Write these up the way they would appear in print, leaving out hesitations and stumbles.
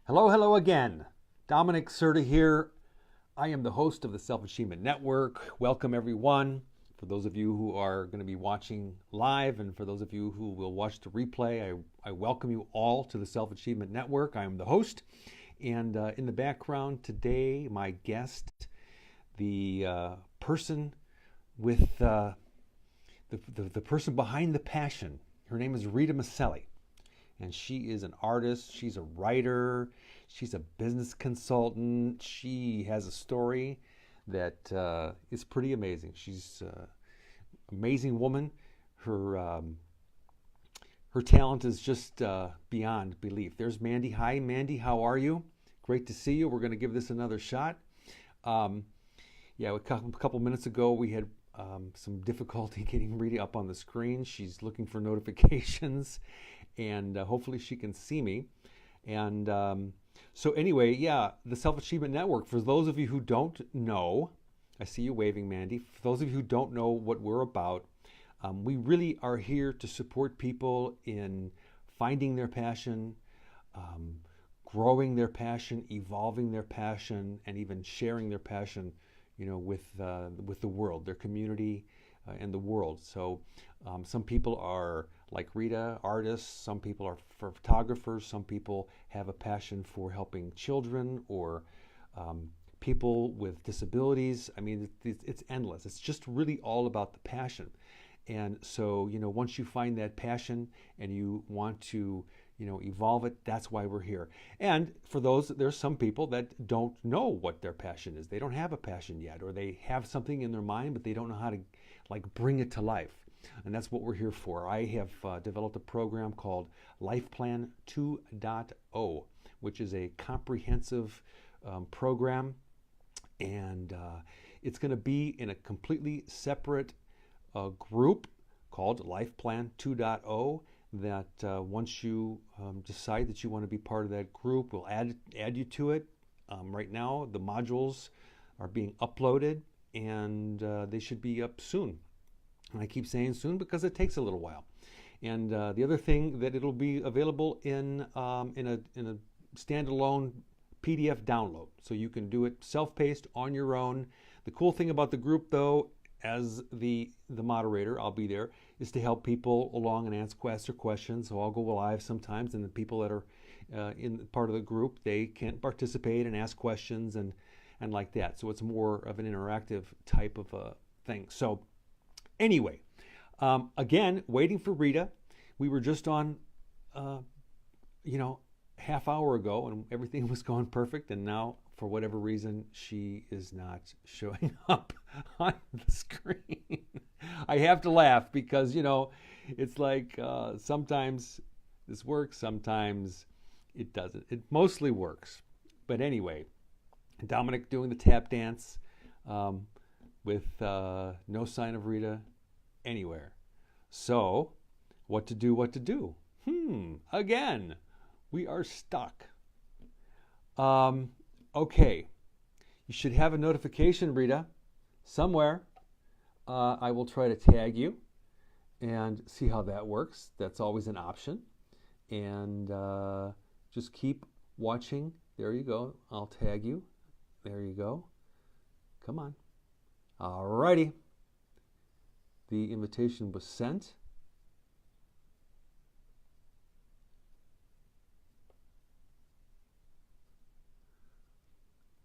Hello, hello again. Domenic, Certa here. I am the host of the Self-Achievement Network. Welcome, everyone. For those of you who are going to be watching live and for those of you who will watch the replay, I welcome you all to the Self-Achievement Network. I am the host. And in the background today, my guest, the person with the person behind the passion. Her name is Rita Maselli. And she is an artist, she's a writer, she's a business consultant. She has a story that is pretty amazing. She's an amazing woman. Her talent is just beyond belief. There's Mandy. Hi, Mandy. How are you? Great to see you. We're going to give this another shot. A couple minutes ago, we had some difficulty getting Rita up on the screen. She's looking for notifications. And hopefully she can see me. And so anyway, the Self-Achievement Network, for those of you who don't know, I see you waving, Mandy. For those of you who don't know what we're about, we really are here to support people in finding their passion, growing their passion, evolving their passion, and even sharing their passion, with the world, their community, and the world. So some people are like Rita, artists. Some people are photographers. Some people have a passion for helping children or people with disabilities. I mean, it's endless. It's just really all about the passion. And so, once you find that passion and you want to, evolve it, that's why we're here. And for there's some people that don't know what their passion is. They don't have a passion yet, or they have something in their mind, but they don't know how to bring it to life. And that's what we're here for. I have developed a program called Life Plan 2.0, which is a comprehensive program. And it's going to be in a completely separate group called Life Plan 2.0 that once you decide that you want to be part of that group, we'll add you to it. Right now, the modules are being uploaded and they should be up soon. And I keep saying soon because it takes a little while. And the other thing that it'll be available in a standalone PDF download, so you can do it self-paced on your own. The cool thing about the group, though, as the moderator, I'll be there, is to help people along and ask questions. So I'll go live sometimes, and the people that are in part of the group, they can participate and ask questions and like that. So it's more of an interactive type of a thing. So anyway, again, waiting for Rita. We were just on, half hour ago, and everything was going perfect. And now, for whatever reason, she is not showing up on the screen. I have to laugh because, it's like sometimes this works, sometimes it doesn't. It mostly works. But anyway, Domenic doing the tap dance with no sign of Rita anywhere. So, what to do? Again, we are stuck. Okay, you should have a notification, Rita, somewhere. I will try to tag you and see how that works. That's always an option. And just keep watching. There you go. I'll tag you. There you go. Come on. Alrighty. The invitation was sent.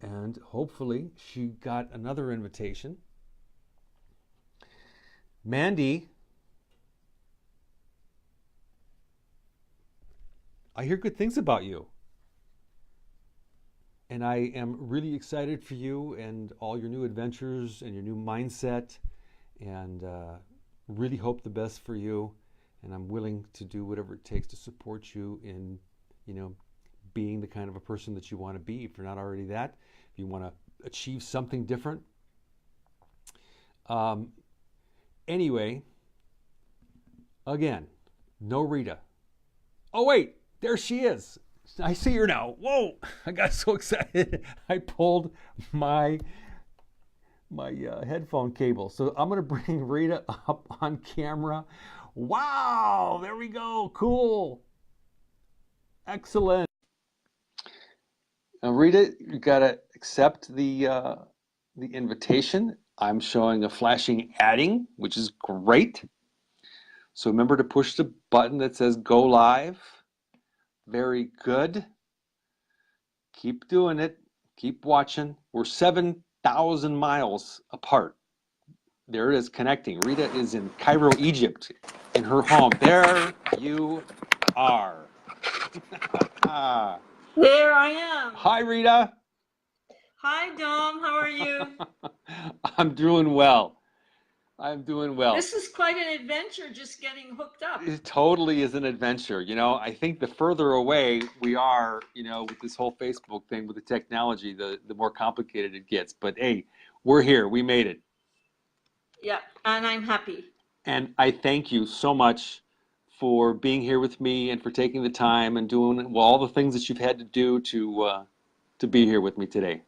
And hopefully she got another invitation. Mandy, I hear good things about you. And I am really excited for you and all your new adventures and your new mindset, and really hope the best for you. And I'm willing to do whatever it takes to support you in, being the kind of a person that you want to be. If you're not already that, if you want to achieve something different. Anyway, again, no Rita. Oh wait, there she is. I see her now. Whoa, I got so excited. I pulled my headphone cable. So I'm going to bring Rita up on camera. Wow, there we go. Cool. Excellent. Rita, you gotta accept the invitation. I'm showing a flashing adding, which is great. So remember to push the button that says go live. Very good. Keep doing it. Keep watching. We're 7,000 miles apart. There it is connecting. Rita is in Cairo, Egypt, in her home. There you are. There I am. Hi, Rita. Hi, Dom. How are you? I'm doing well. I'm doing well. This is quite an adventure just getting hooked up. It totally is an adventure. I think the further away we are, with this whole Facebook thing, with the technology, the more complicated it gets. But hey, we're here. We made it. Yeah, and I'm happy. And I thank you so much for being here with me and for taking the time and doing all the things that you've had to do to be here with me today.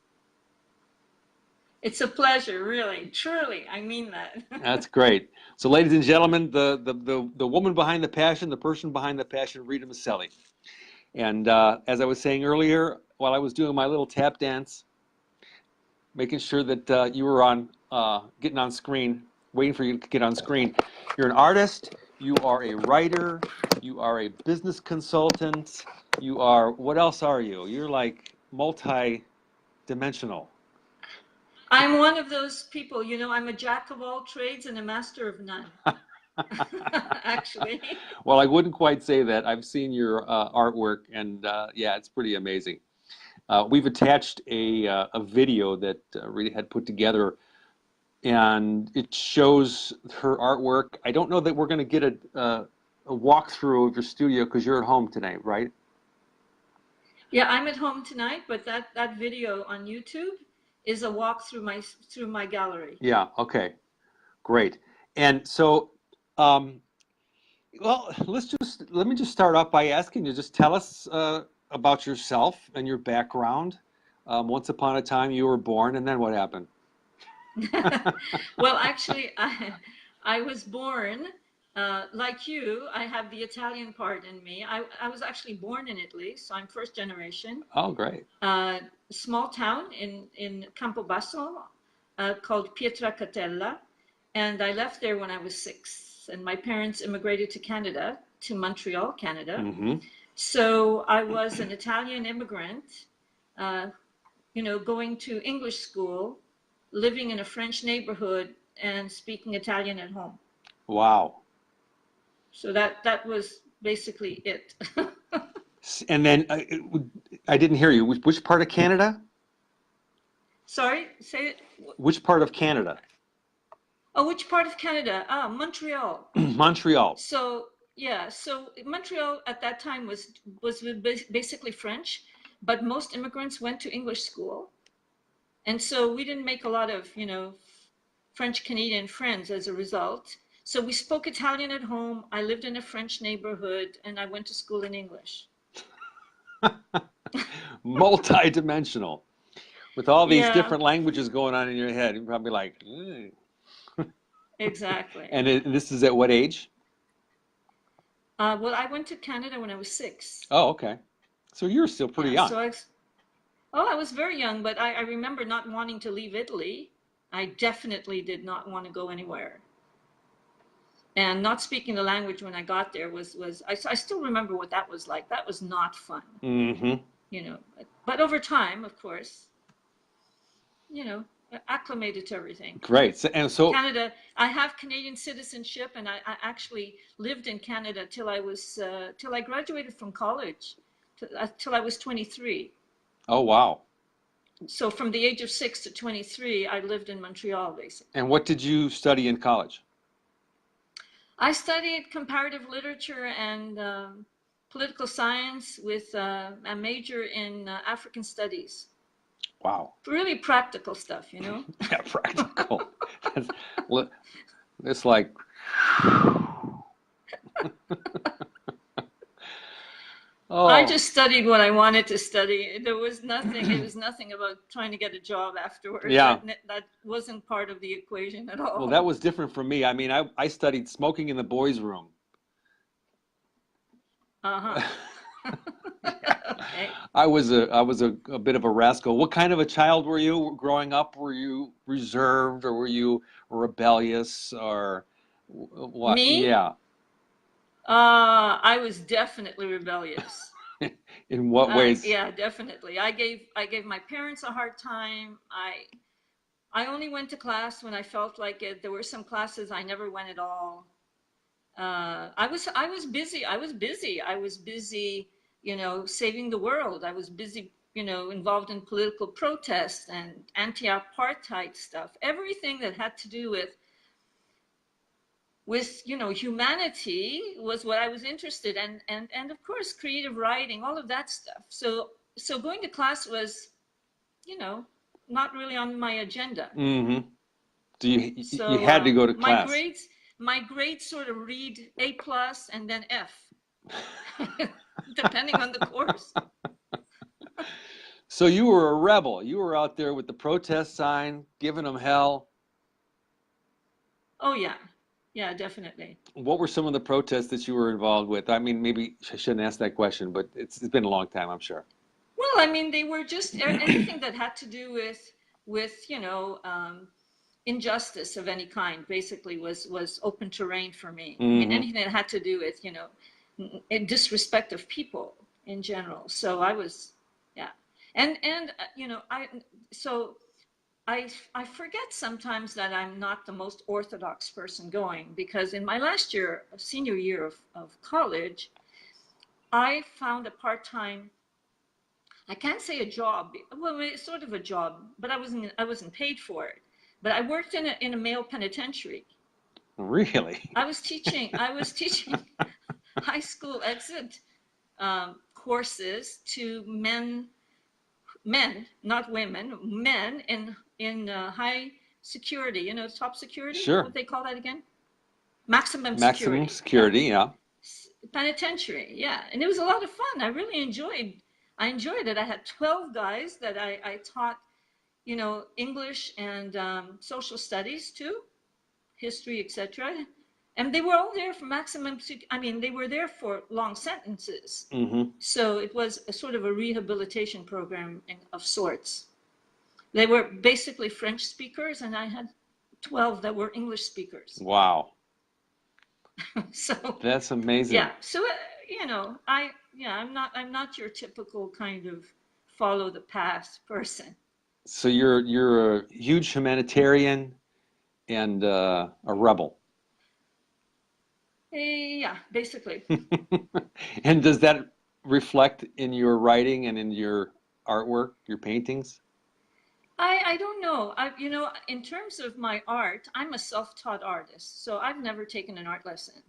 It's a pleasure, really, truly. I mean that. That's great. So, ladies and gentlemen, the woman behind the passion, the person behind the passion, Rita Maselli. And as I was saying earlier, while I was doing my little tap dance, making sure that you were on, getting on screen, waiting for you to get on screen. You're an artist, you are a writer, you are a business consultant, you are, what else are you? You're like multi-dimensional. I'm one of those people, I'm a jack of all trades and a master of none. Actually. Well, I wouldn't quite say that. I've seen your artwork, and yeah, it's pretty amazing. We've attached a video that Rita had put together, and it shows her artwork. I don't know that we're going to get a walkthrough of your studio because you're at home tonight, right? Yeah, I'm at home tonight, but that video on YouTube is a walk through my gallery. Yeah, okay, great. And so, well, let me just start off by asking you, just tell us about yourself and your background. Once upon a time you were born, and then what happened? Well, actually, I was born like you. I have the Italian part in me. I was actually born in Italy, so I'm first generation. Oh, great. Small town in Campobasso called Pietracatella, and I left there when I was 6. And my parents immigrated to Canada, to Montreal, Canada. Mm-hmm. So I was an Italian immigrant, going to English school, living in a French neighborhood, and speaking Italian at home. Wow. So that was basically it. And then I didn't hear you. Which part of Canada? Sorry, say it. Which part of Canada? Oh, which part of Canada? Montreal. Montreal. So yeah, so Montreal at that time was basically French, but most immigrants went to English school, and so we didn't make a lot of French Canadian friends as a result. So we spoke Italian at home. I lived in a French neighborhood, and I went to school in English. Multi-dimensional. With all these different languages going on in your head, you're probably like, Exactly. And this is at what age? Well, I went to Canada when I was 6. Oh, okay. So you're still pretty young. So I was very young, but I remember not wanting to leave Italy. I definitely did not want to go anywhere. And not speaking the language when I got there I still remember what that was like. That was not fun. Mm-hmm. But over time, of course, acclimated to everything. Great. So Canada, I have Canadian citizenship, and I actually lived in Canada till I graduated from college, till I was 23. Oh, wow. So from the age of 6 to 23, I lived in Montreal, basically. And what did you study in college? I studied comparative literature and political science with a major in African studies. Wow. Really practical stuff, Yeah, practical. It's like... Oh. I just studied what I wanted to study. There was nothing. It was nothing about trying to get a job afterwards. Yeah. That wasn't part of the equation at all. Well, that was different for me. I mean, I studied smoking in the boys' room. Uh-huh. Yeah. Okay. I was a bit of a rascal. What kind of a child were you growing up? Were you reserved or were you rebellious or what? Me, Yeah. I was definitely rebellious. In what ways? Yeah, definitely. I gave my parents a hard time. I only went to class when I felt like it. There were some classes I never went at all. I was busy. I was busy, saving the world. I was busy, involved in political protests and anti-apartheid stuff. Everything that had to do with humanity was what I was interested in, and of course creative writing, all of that stuff. So going to class was, you know, not really on my agenda. Mm-hmm. So you So had to go to my class. grades, my grades sort of read A plus and then F, depending on the course. So you were a rebel. You were out there with the protest sign, giving them hell. Oh yeah, yeah, definitely. What were some of the protests that you were involved with? I mean, maybe I shouldn't ask that question, but it's been a long time, I'm sure. Well, I mean, they were just anything that had to do with injustice of any kind. Basically, was open terrain for me. I mean, Hmm. anything that had to do with disrespect of people in general. So I was, yeah, and I so I forget sometimes that I'm not the most orthodox person going, because in my last year, senior year of college, I found a part-time, I can't say a job, well, it's sort of a job, but I wasn't paid for it. But I worked in a male penitentiary. Really? I was teaching high school exit courses to men, not women, men in high security, top security, Sure. what they call that again? Maximum Maximum security. Yeah. security, yeah. Penitentiary. Yeah. And it was a lot of fun. I enjoyed it. I had 12 guys that I taught, English and social studies too, history, etc. And they were all there for I mean, they were there for long sentences. Hmm. So it was a sort of a rehabilitation program of sorts. They were basically French speakers, and I had 12 that were English speakers. Wow. So, That's amazing. yeah. So, I'm not your typical kind of follow the path person. So you're a huge humanitarian and a rebel. Yeah, basically. And does that reflect in your writing and in your artwork, your paintings? I don't know. In terms of my art, I'm a self-taught artist, so I've never taken an art lesson.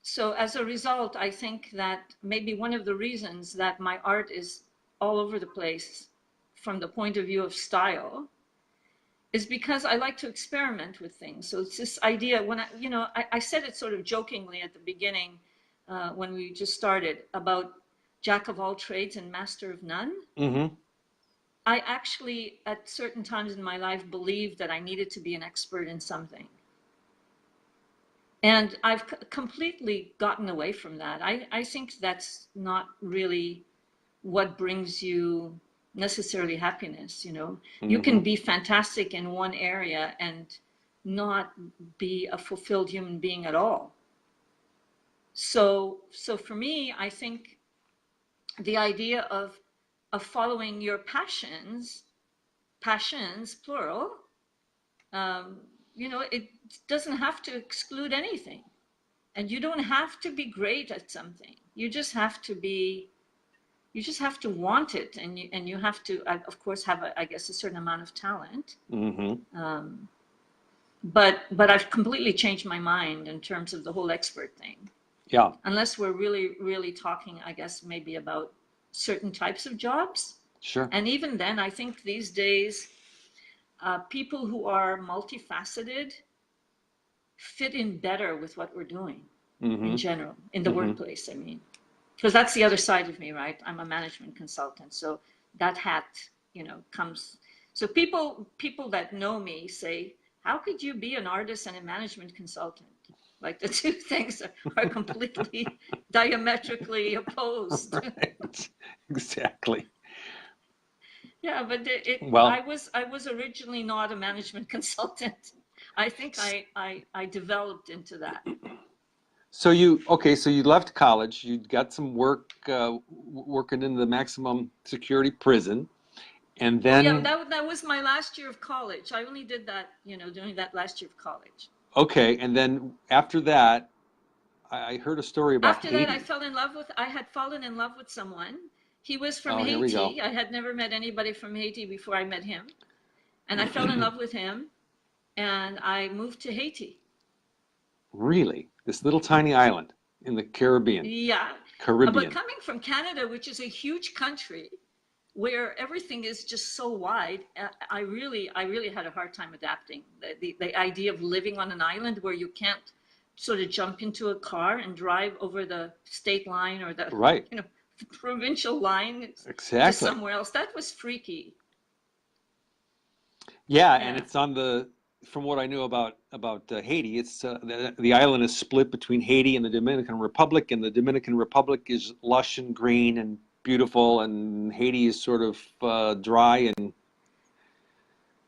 So as a result, I think that maybe one of the reasons that my art is all over the place from the point of view of style is because I like to experiment with things. So it's this idea when I said it sort of jokingly at the beginning when we just started about jack of all trades and master of none. Hmm. I actually, at certain times in my life, believed that I needed to be an expert in something. And I've completely gotten away from that. I think that's not really what brings you necessarily happiness. You can Hmm. be fantastic in one area and not be a fulfilled human being at all. So for me, I think the idea of following your passions plural, um, it doesn't have to exclude anything, and you don't have to be great at something. You just have to want it, and you have to, of course, have I guess, a certain amount of talent. Hmm. um, but I've completely changed my mind in terms of the whole expert thing, Yeah, unless we're really really talking, I guess, maybe about certain types of jobs. sure. And even then, I think these days, people who are multifaceted fit in better with what we're doing in Hmm. general in the Hmm. workplace. I mean, because that's the other side of me, right? I'm a management consultant, so that hat, comes. So people that know me say, "How could you be an artist and a management consultant?" Like the two things are completely diametrically opposed. Right. Exactly. Yeah, but Well, I was originally not a management consultant. I think I developed into that. so so you left college, you got some work working in the maximum security prison, and Oh yeah, then that was my last year of college. I only did that, during that last year of college. okay, and then after that, I heard a story about After that, Haiti. I had fallen in love with someone. He was from Oh, here we go. Haiti. I had never met anybody from Haiti before I met him. And I fell in love with him and I moved to Haiti. Really? This little tiny island in the Caribbean. Yeah. But Caribbean. coming from Canada, which is a huge country where everything is just so wide, I really had a hard time adapting. The idea of living on an island where you can't sort of jump into a car and drive over the state line or the, Right. provincial line to Exactly. somewhere else. That was freaky. Yeah, and Yeah. it's on the from what I knew about Haiti, it's the island is split between Haiti and the Dominican Republic, and the Dominican Republic is lush and green and beautiful, and Haiti is sort of dry and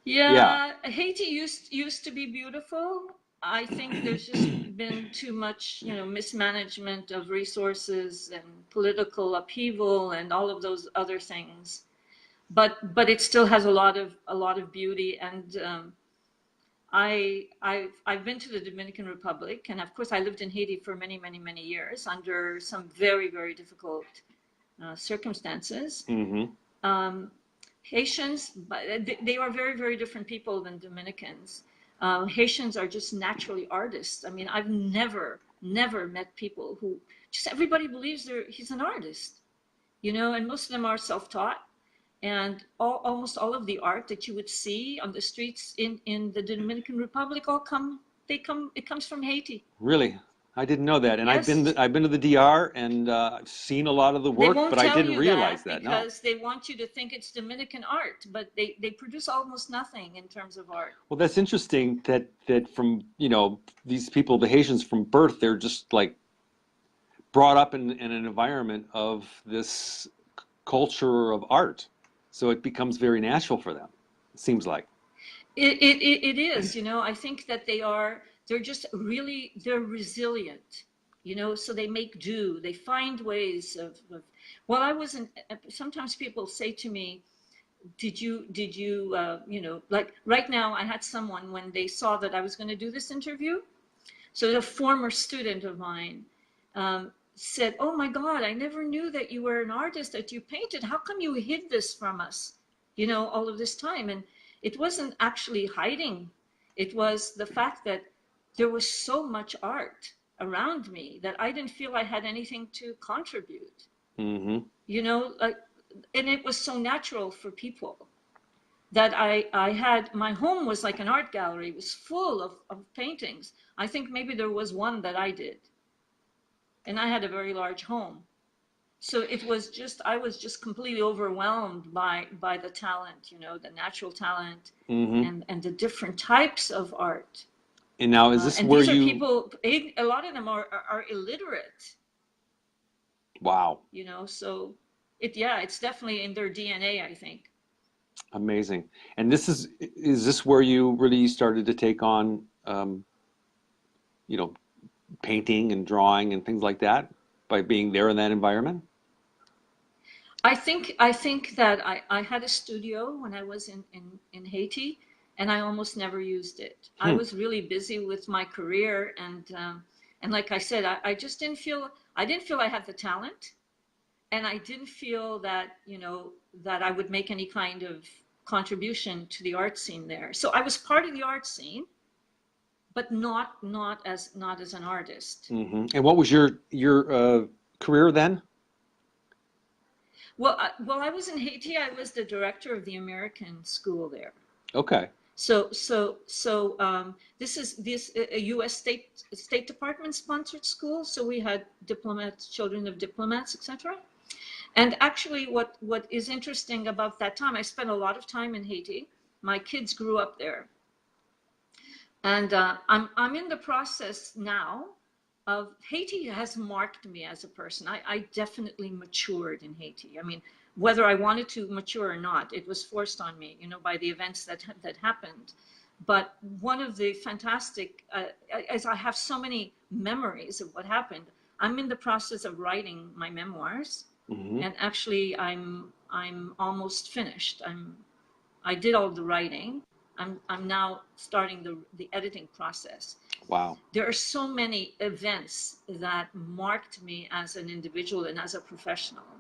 yeah, Yeah, Haiti used to be beautiful. I think there's just been too much, mismanagement of resources and political upheaval and all of those other things. But it still has a lot of beauty. And I've been to the Dominican Republic, and of course I lived in Haiti for many many many years under some very very difficult circumstances. hmm Um, Haitians, but they are very, very different people than Dominicans. Haitians are just naturally artists. I mean, I've never met people who just everybody believes he's an artist, and most of them are self-taught. And almost all of the art that you would see on the streets in the Dominican Republic it comes from Haiti. really, I didn't know that, and Yes. I've been to the DR and I've seen a lot of the They work, won't but I tell didn't you realize that that. No. because they want you to think it's Dominican art, but they produce almost nothing in terms of art. Well, that's interesting that from these people, the Haitians from birth, they're just like brought up in an environment of this culture of art. So it becomes very natural for them, it seems like. It is, I think that they're just really, they're resilient, so they make do, they find ways well, sometimes people say to me, like right now, I had someone when they saw that I was going to do this interview. So a former student of mine said, "Oh my God, I never knew that you were an artist, that you painted. How come you hid this from us, all of this time?" And it wasn't actually hiding. It was the fact that there was so much art around me that I didn't feel I had anything to contribute, hmm like, and it was so natural for people that I had, my home was like an art gallery. It was full of paintings. I think maybe there was one that I did. And I had a very large home. So I was just completely overwhelmed by the talent, the natural talent hmm and the different types of art. And now, is this And where these are you? people, a lot of them are illiterate, Wow, so yeah, it's definitely in their DNA, I think. amazing. And is this where you really started to take on, you know, painting and drawing and things like that by being there in that environment? I think that I had a studio when I was in Haiti, and I almost never used it. I Hmm. was really busy with my career, and like I said, I just didn't feel I had the talent, and I didn't feel that that I would make any kind of contribution to the art scene there. So I was part of the art scene, but not as an artist. And what was your career then? Well, while I was in Haiti, I was the director of the American school there. Okay. So this is a U.S. State Department sponsored school. So we had diplomats, children of diplomats, etc. And actually, what is interesting about that time, I spent a lot of time in Haiti. My kids grew up there, And I'm in the process now of Haiti has marked me as a person. I definitely matured in Haiti. I mean, whether I wanted to mature or not, it was forced on me, you know, by the events that happened. But one of the fantastic, as I have so many memories of what happened, I'm in the process of writing my memoirs, Mm-hmm. and actually, I'm almost finished. I did all the writing. I'm now starting the editing process. Wow. There are so many events that marked me as an individual and as a professional.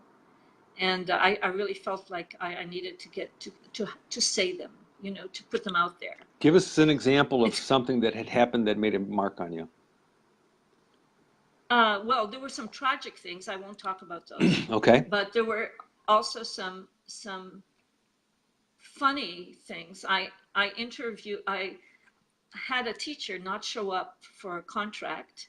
And I really felt like I needed to get to say them, you know, to put them out there. Give us an example of It's something that had happened that made a mark on you. well, there were some tragic things. I won't talk about those, Okay. but there were also some funny things. I had a teacher not show up for a contract,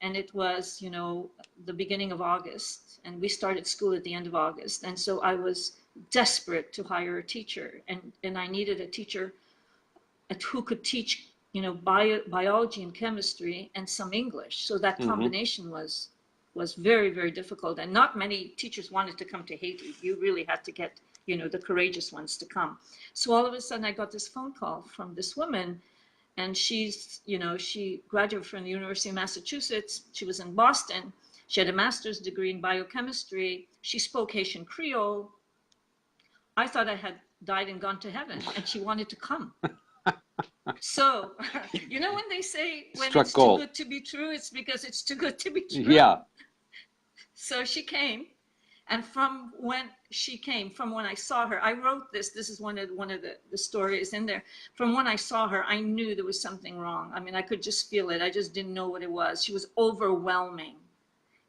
and it was, you know, the beginning of August, and we started school at the end of August, and so I was desperate to hire a teacher, and I needed a teacher who could teach, you know, biology and chemistry and some English. So that Mm-hmm. combination was very, very difficult, and not many teachers wanted to come to Haiti. You really had to get, you know, the courageous ones to come. So all of a sudden I got this phone call from this woman, and she's, you know, she graduated from the University of Massachusetts. She was in Boston. She had a master's degree in biochemistry. She spoke Haitian Creole. I thought I had died and gone to heaven, and she wanted to come. So, you know, when they say when Struck it's gold. too good to be true, it's because it's too good to be true. Yeah. So she came, and from when I saw her, I wrote this. This is one of the stories in there. From when I saw her, I knew there was something wrong. I mean, I could just feel it. I just didn't know what it was. She was overwhelming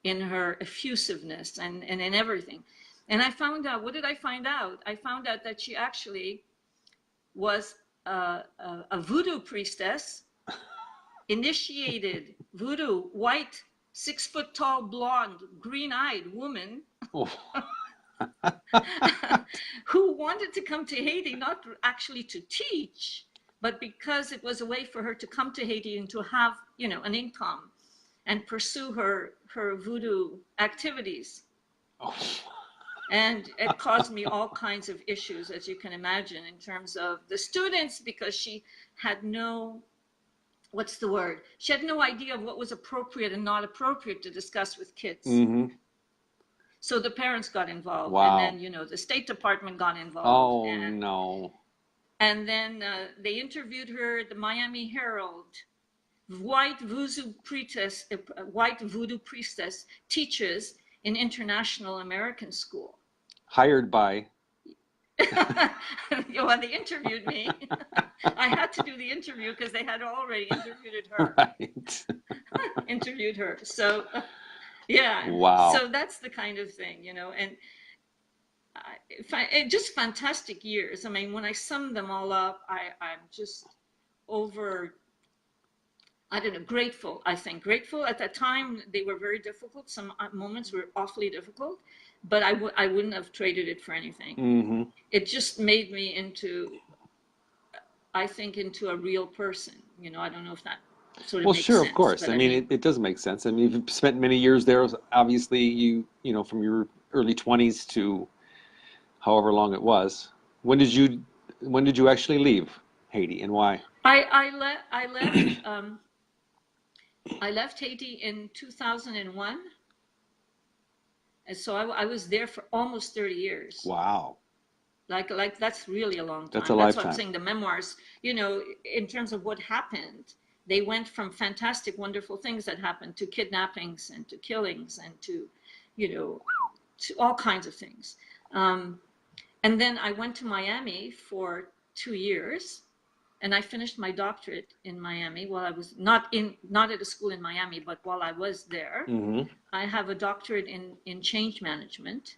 in her effusiveness and in everything. And I found out, what did I find out? I found out that she actually was a voodoo priestess, initiated voodoo, white, 6 foot tall, blonde, green-eyed woman Oh. who wanted to come to Haiti, not actually to teach, but because it was a way for her to come to Haiti and to have, you know, an income and pursue her voodoo activities. Oh. And it caused me all kinds of issues, as you can imagine, in terms of the students, because she had no, what's the word? She had no idea of what was appropriate and not appropriate to discuss with kids. Mm-hmm. So the parents got involved. Wow. And then, you know, the State Department got involved. Oh, no. And then they interviewed her at the Miami Herald. White voodoo priestess teaches in International American School. Hired by. Well, they interviewed me. I had to do the interview because they had already interviewed her. Right. Interviewed her. So, yeah. Wow. So that's the kind of thing, you know, and just fantastic years. I mean, when I sum them all up, I'm just over, I don't know, grateful, I think. Grateful at that time. They were very difficult. Some moments were awfully difficult, but I wouldn't have traded it for anything. Mm-hmm. It just made me into, I think, into a real person. You know, I don't know if that sort of Well, makes sure, sense. of course. But I mean, it does make sense. I mean, you've spent many years there. Obviously, you know, from your early 20s to however long it was. When did you actually leave Haiti, and why? I left Haiti in 2001, and so I was there for almost 30 years. Wow. Like that's really a long time. That's a That's lifetime. what I'm saying. The memoirs, you know, in terms of what happened, they went from fantastic, wonderful things that happened to kidnappings and to killings and to, you know, to all kinds of things. And then I went to Miami for 2 years, and I finished my doctorate in Miami while I was not at a school in Miami, but while I was there. Mm-hmm. I have a doctorate in change management,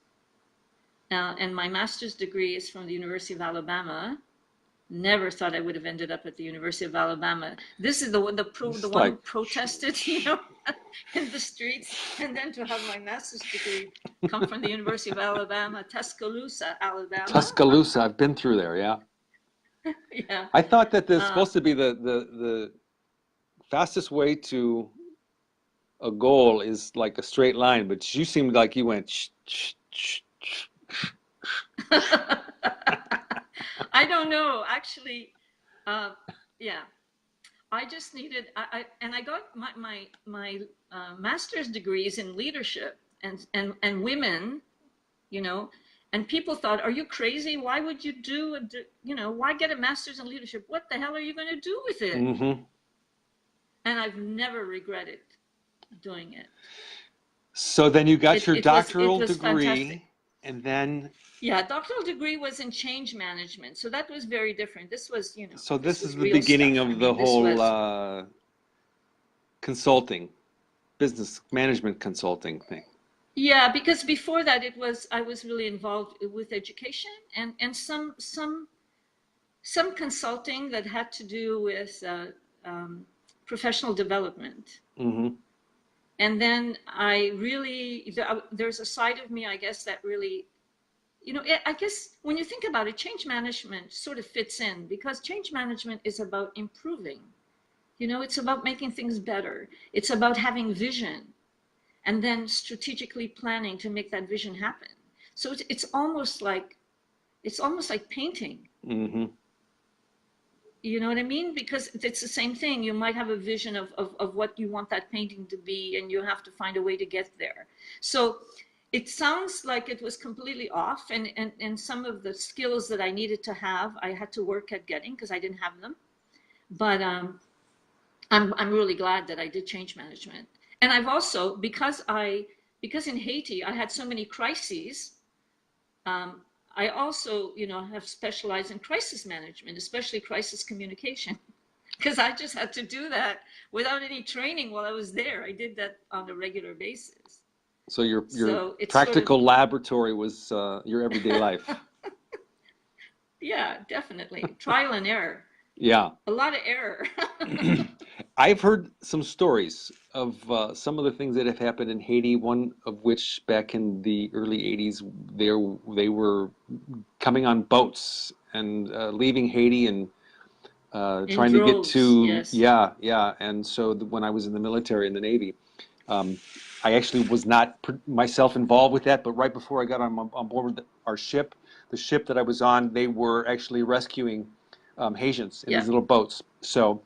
and my master's degree is from the University of Alabama. Never thought I would have ended up at the University of Alabama. This is the one who protested, you know, in the streets, and then to have my master's degree come from the University of Alabama, Tuscaloosa, Alabama. Tuscaloosa, I've been through there, yeah. Yeah. I thought that there's supposed to be the fastest way to a goal is like a straight line, but you seemed like you went I don't know, actually. Yeah, I just needed, and I got my master's degrees in leadership and women, you know, and people thought, are you crazy? Why would you do, why get a master's in leadership? What the hell are you going to do with it? Mm-hmm. And I've never regretted doing it. So then you got your It doctoral was fantastic. degree, and then Yeah, doctoral degree was in change management, so that was very different. This was, so this this is was the real beginning stuff. I of the mean, this whole was, consulting, business management consulting thing. yeah, because before that I was really involved with education and some consulting that had to do with professional development. Mm-hmm. And then there's a side of me, I guess, that really, I guess when you think about it, change management sort of fits in because change management is about improving. It's about making things better. It's about having vision and then strategically planning to make that vision happen. So it's almost like painting. Mm-hmm. You know what I mean? Because it's the same thing. You might have a vision of what you want that painting to be, and you have to find a way to get there. So it sounds like it was completely off, and some of the skills that I needed to have, I had to work at getting because I didn't have them. But I'm really glad that I did change management. And I've also, because in Haiti I had so many crises, um, I also, have specialized in crisis management, especially crisis communication, because I just had to do that without any training while I was there. I did that on a regular basis. So your So it's sort of, practical laboratory was your everyday life. yeah, definitely. Trial and error. Yeah. A lot of error. I've heard some stories of some of the things that have happened in Haiti. One of which, back in the early '80s, they were coming on boats and leaving Haiti and In trying to get droves, to, yes. yeah, yeah. And so when I was in the military, in the Navy, um, I actually was not myself involved with that. But right before I got on board with our ship, the ship that I was on, they were actually rescuing Haitians in Yeah. these little boats. So.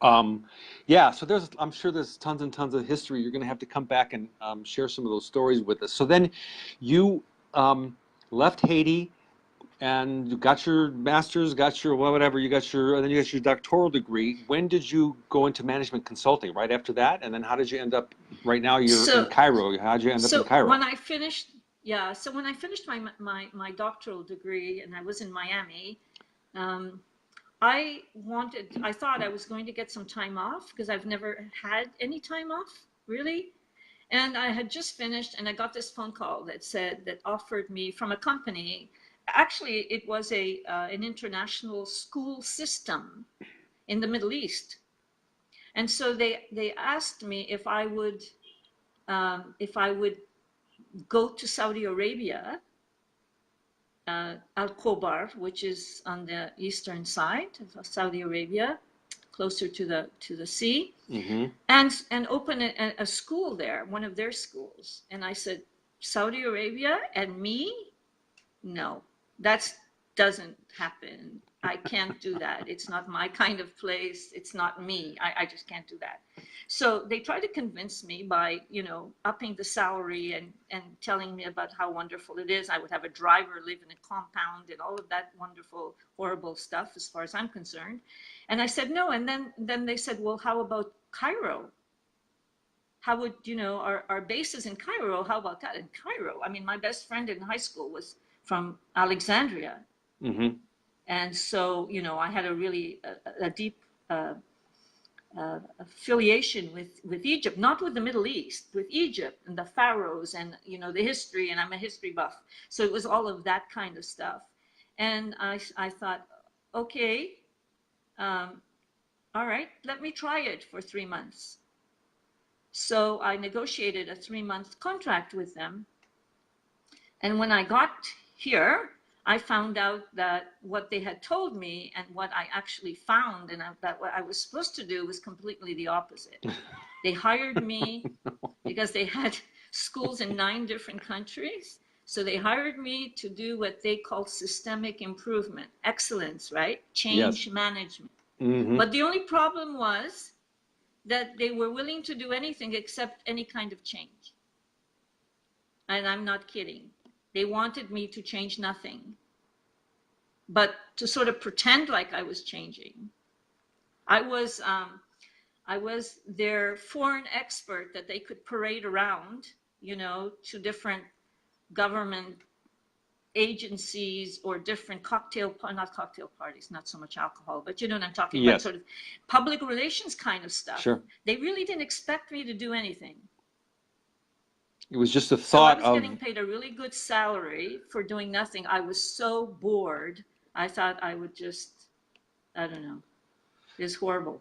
Um, yeah, so I'm sure there's tons and tons of history. You're going to have to come back and share some of those stories with us. So then you left Haiti and you got your master's, got your whatever, then you got your doctoral degree. When did you go into management consulting? Right after that? And then how did you end up, right now you're in So, Cairo. How did you end up in so Cairo? when I finished, yeah, so when I finished my doctoral degree and I was in Miami, um, I thought I was going to get some time off because I've never had any time off, really. And I had just finished, and I got this phone call that offered me from a company. Actually, it was an international school system in the Middle East. And so they asked me if I would go to Saudi Arabia, Al Khobar, which is on the eastern side of Saudi Arabia, closer to the sea, Mm-hmm. and open a school there, one of their schools. And I said, Saudi Arabia and me? No, that doesn't happen. I can't do that. It's not my kind of place. It's not me. I just can't do that. So they tried to convince me by, upping the salary and telling me about how wonderful it is. I would have a driver live in a compound and all of that wonderful, horrible stuff as far as I'm concerned. And I said no. And then they said, well, how about Cairo? How would, our base is in Cairo. How about that? In Cairo, I mean, my best friend in high school was from Alexandria. Mm-hmm. And so, I had a really a deep affiliation with Egypt, not with the Middle East, with Egypt and the pharaohs and, the history. And I'm a history buff. So it was all of that kind of stuff. And I thought, okay, all right, let me try it for 3 months. So I negotiated a 3-month contract with them. And when I got here, I found out that what they had told me and what I actually found, and that what I was supposed to do was completely the opposite. They hired me because they had schools in 9 different countries. So they hired me to do what they call systemic improvement, excellence, right? Change Yes. management. Mm-hmm. But the only problem was that they were willing to do anything except any kind of change. And I'm not kidding. They wanted me to change nothing, but to sort of pretend like I was changing. I was their foreign expert that they could parade around, to different government agencies or different not cocktail parties, not so much alcohol, but you know what I'm talking about, Yes. sort of public relations kind of stuff. Sure. They really didn't expect me to do anything. It was just a So I thought was of. getting paid a really good salary for doing nothing. I was so bored. I thought I would just, I don't know. It's horrible.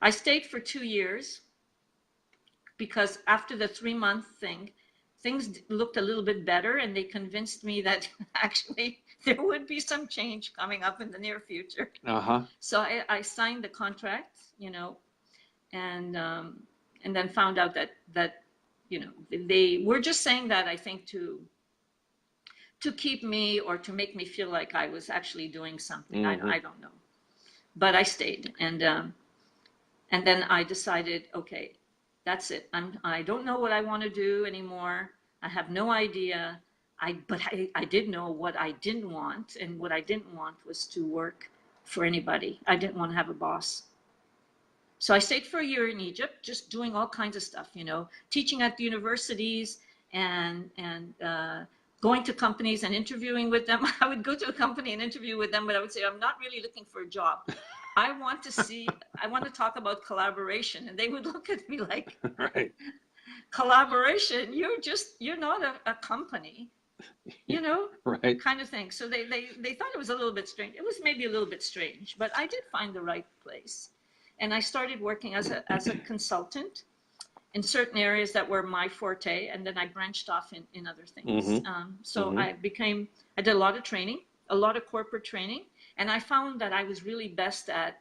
I stayed for 2 years because after the 3-month thing, things looked a little bit better, and they convinced me that actually there would be some change coming up in the near future. Uh-huh. So I signed the contract, and then found out that they were just saying that, I think, to keep me or to make me feel like I was actually doing something. Mm-hmm. I don't know, but I stayed, and then I decided, okay, that's it. I don't know what I want to do anymore. I have no idea. But I did know what I didn't want, and what I didn't want was to work for anybody. I didn't want to have a boss. So I stayed for a year in Egypt, just doing all kinds of stuff, teaching at the universities and going to companies and interviewing with them. I would go to a company and interview with them, but I would say, I'm not really looking for a job. I want to talk about collaboration. And they would look at me like, Right. Collaboration? You're not a company, Right. kind of thing. So they thought it was a little bit strange. It was maybe a little bit strange, but I did find the right place. And I started working as a consultant in certain areas that were my forte, and then I branched off in other things. Mm-hmm. So Mm-hmm. I did a lot of training, a lot of corporate training, and I found that I was really best at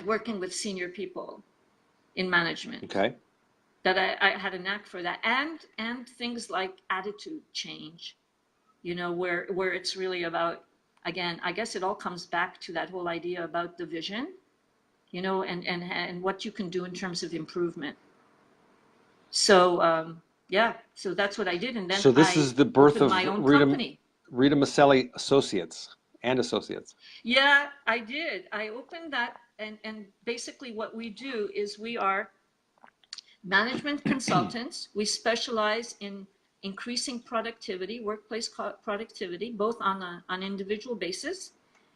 working with senior people in management. Okay. That I had a knack for that, and things like attitude change, where it's really about, again, I guess it all comes back to that whole idea about the vision, and what you can do in terms of improvement. So yeah, so that's what I did, and then So this is the birth opened of my own company. Rita Maselli Associates and Associates. Yeah, I did. I opened that, and basically what we do is we are management consultants. We specialize in increasing productivity, workplace productivity, both on an individual basis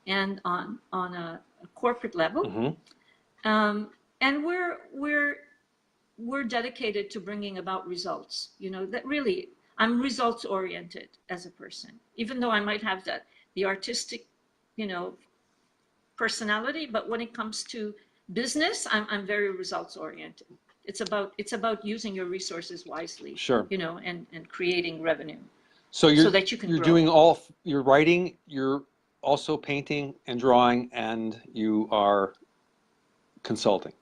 and on a corporate level. Mm-hmm. And we're dedicated to bringing about results. That really, I'm results oriented as a person, even though I might have the artistic, personality, but when it comes to business, I'm very results oriented. It's about using your resources wisely. Sure. And creating revenue. So that you can you're grow. doing you're writing, you're also painting and drawing, and you are consulting.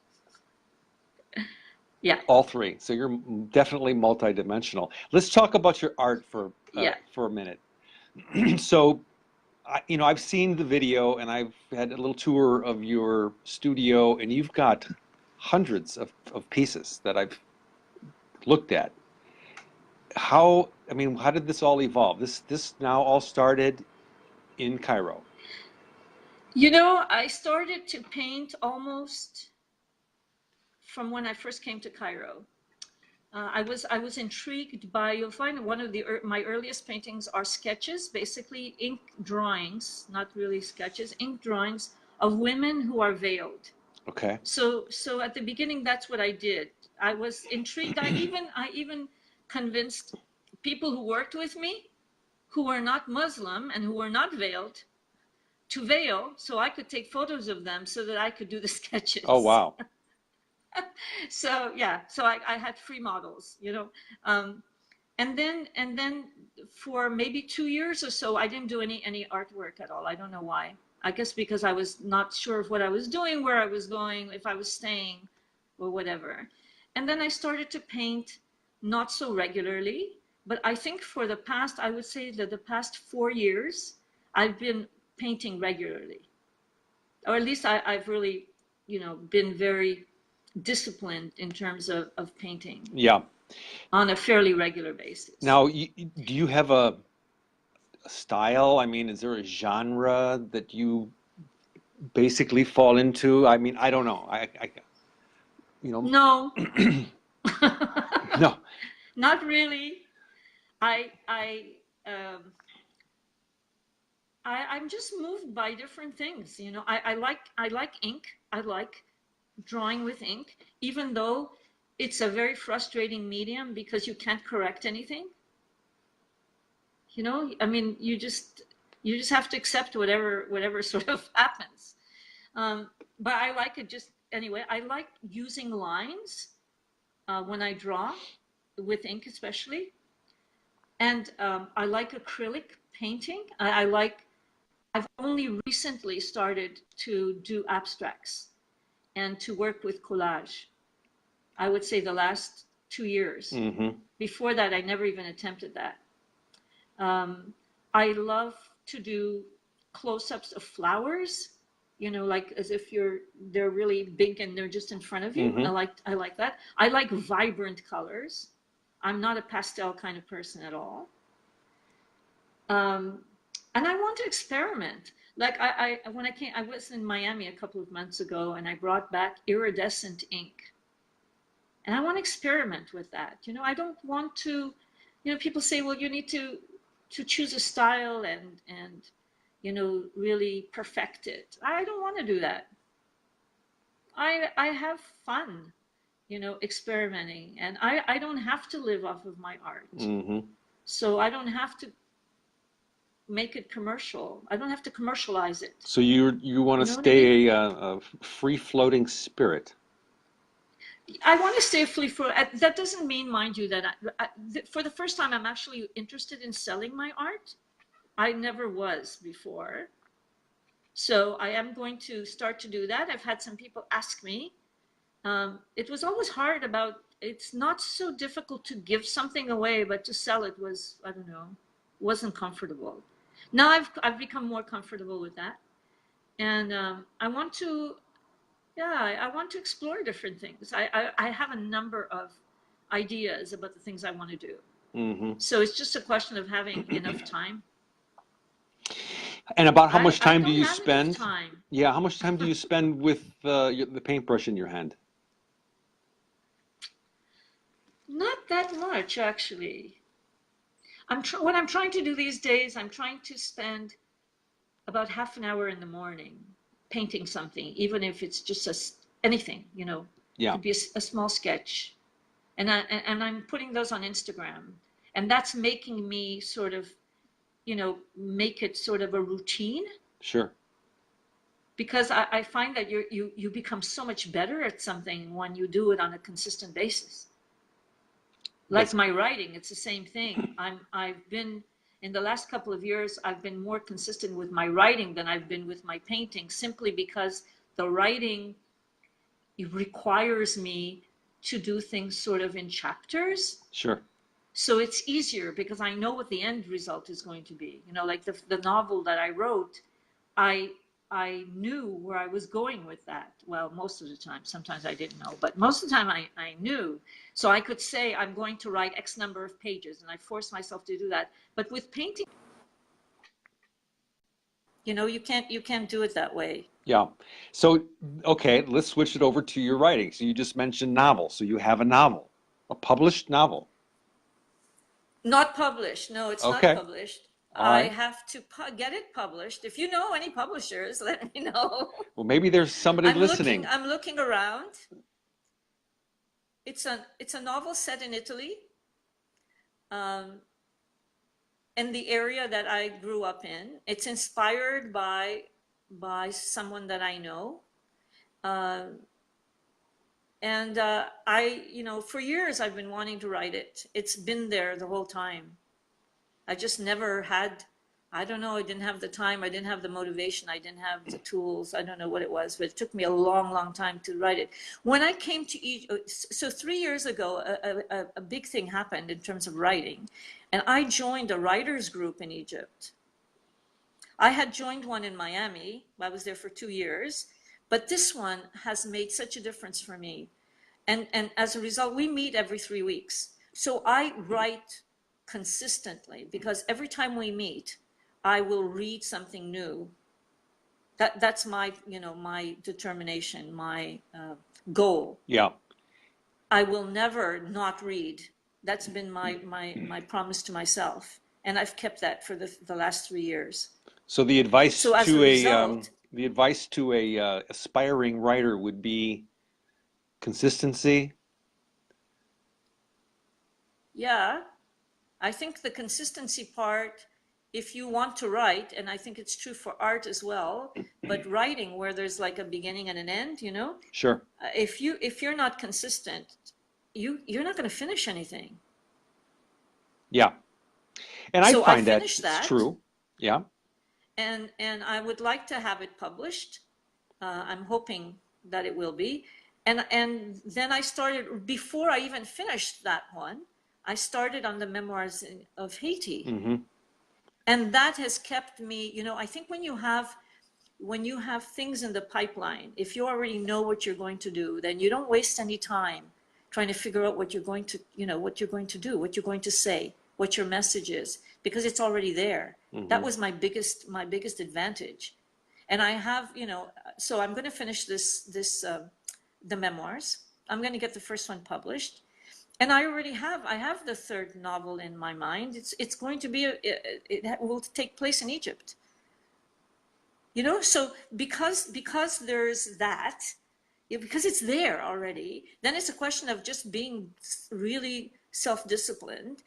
Yeah. All three. So you're definitely multidimensional. Let's talk about your art for a minute. So, I've seen the video, and I've had a little tour of your studio, and you've got hundreds of pieces that I've looked at. How did this all evolve? This now all started in Cairo. I started to paint almost from when I first came to Cairo. I was intrigued by, you'll find one of my earliest paintings are sketches, basically ink drawings, not really sketches, ink drawings of women who are veiled. Okay. So at the beginning, that's what I did. I was intrigued. I even convinced people who worked with me, who were not Muslim and who were not veiled, to veil so I could take photos of them so that I could do the sketches. Oh, wow. So yeah, so I had free models, and then for maybe 2 years or so, I didn't do any artwork at all. I don't know why. I guess because I was not sure of what I was doing, where I was going, if I was staying, or whatever. And then I started to paint, not so regularly, but I think for the past, I would say that the past 4 years, I've been painting regularly, or at least I've really, been very disciplined in terms of painting Yeah. on a fairly regular basis. Now, do you have a style? I mean, is there a genre that you basically fall into? I mean, I don't know. You know, No, no. not really. I um, I'm just moved by different things. I like ink. I like drawing with ink, even though it's a very frustrating medium because you can't correct anything. I mean, you just have to accept whatever sort of happens. But I like it just anyway. I like using lines when I draw with ink, especially, and I like acrylic painting. I've only recently started to do abstracts and to work with collage. I would say the last 2 years. Hmm. Before that, I never even attempted that. Um, I love to do close-ups of flowers, like as if they're really big and they're just in front of you. Hmm. I like that. I like vibrant colors. I'm not a pastel kind of person at all. Um, and I want to experiment. Like when I was in Miami a couple of months ago, and I brought back iridescent ink, and I want to experiment with that. I don't want to. People say, well, you need to choose a style and really perfect it. I don't want to do that. I have fun, experimenting, and I don't have to live off of my art. Hmm. So I don't have to make it commercial. I don't have to commercialize it. So you want to You know what I mean? stay a free-floating spirit. I want to stay free for that. Doesn't mean, mind you, that for the first time I'm actually interested in selling my art. I never was before. So I am going to start to do that. I've had some people ask me. It was always hard it's not so difficult to give something away, but to sell it was, I don't know, wasn't comfortable. Now I've become more comfortable with that. And I want to, yeah, I want to explore different things. I have a number of ideas about the things I want to do. Hmm. So it's just a question of having enough time. And about how much I time do don't you have enough spend? time. Yeah, how much time do you spend with the paintbrush in your hand? Not that much, actually. What I'm trying to do these days, I'm trying to spend about half an hour in the morning painting something, even if it's just anything, Yeah, could be a small sketch. And I'm putting those on Instagram. And that's making me sort of, make it sort of a routine, sure. because I find that you become so much better at something when you do it on a consistent basis. Like That's my writing, it's the same thing. I've been in the last couple of years, I've been more consistent with my writing than I've been with my painting, simply because the writing, it requires me to do things sort of in chapters. sure. So it's easier because I know what the end result is going to be. Like the novel that I wrote, I I knew where I was going with that. Well, most of the time. Sometimes I didn't know, but most of the time I knew. So I could say I'm going to write X number of pages, and I forced myself to do that. But with painting, you can't do it that way. Yeah. So, okay, let's switch it over to your writing. So you just mentioned novel. So you have a novel, a published novel. Not published. No, it's not Okay. published. All I right. have to get it published. If you know any publishers, let me know. Well, maybe there's somebody I'm looking. listening. I'm looking around. It's a novel set in Italy, um, in the area that I grew up in. It's inspired by someone that I know, um, and for years I've been wanting to write it. It's been there the whole time. I just never had, I don't know, I didn't have the time, I didn't have the motivation, I didn't have the tools, I don't know what it was, but it took me a long, long time to write it. When I came to Egypt, so 3 years ago, a big thing happened in terms of writing, and I joined a writers group in Egypt. I had joined one in Miami, I was there for 2 years, but this one has made such a difference for me. And as a result, we meet every 3 weeks. So I write consistently because every time we meet, I will read something new. That's my, my determination, my goal. Yeah. I will never not read. That's been my promise to myself. And I've kept that for the last 3 years. So the advice So as to a result, a aspiring writer would be consistency. yeah, I think the consistency part, if you want to write, and I think it's true for art as well, but writing where there's like a beginning and an end, Sure. if you're not consistent, you're not going to finish anything. Yeah. And I So I find that finished it's that, true. Yeah. and I would like to have it published. I'm hoping that it will be. And then I started, before I even finished that one, I started on the memoirs of Haiti. Mm-hmm. And that has kept me, I think when you have things in the pipeline, if you already know what you're going to do, then you don't waste any time trying to figure out what you're going to, what you're going to do, what you're going to say, what your message is, because it's already there. Mm-hmm. That was my biggest advantage. And I have, so I'm going to finish the memoirs. I'm going to get the first one published. And I have the third novel in my mind. It's going to be, it will take place in Egypt. So because there's that, because it's there already, then it's a question of just being really self-disciplined.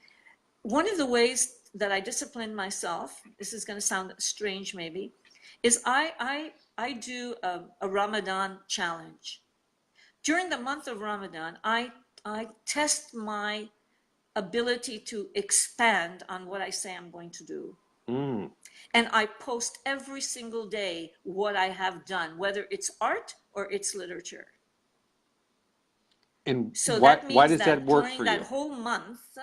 One of the ways that I discipline myself, this is going to sound strange maybe, is I do a Ramadan challenge. During the month of Ramadan, I test my ability to expand on what I say I'm going to do. Mm. And I post every single day what I have done, whether it's art or it's literature. And so why that means does that work during for that you? whole month,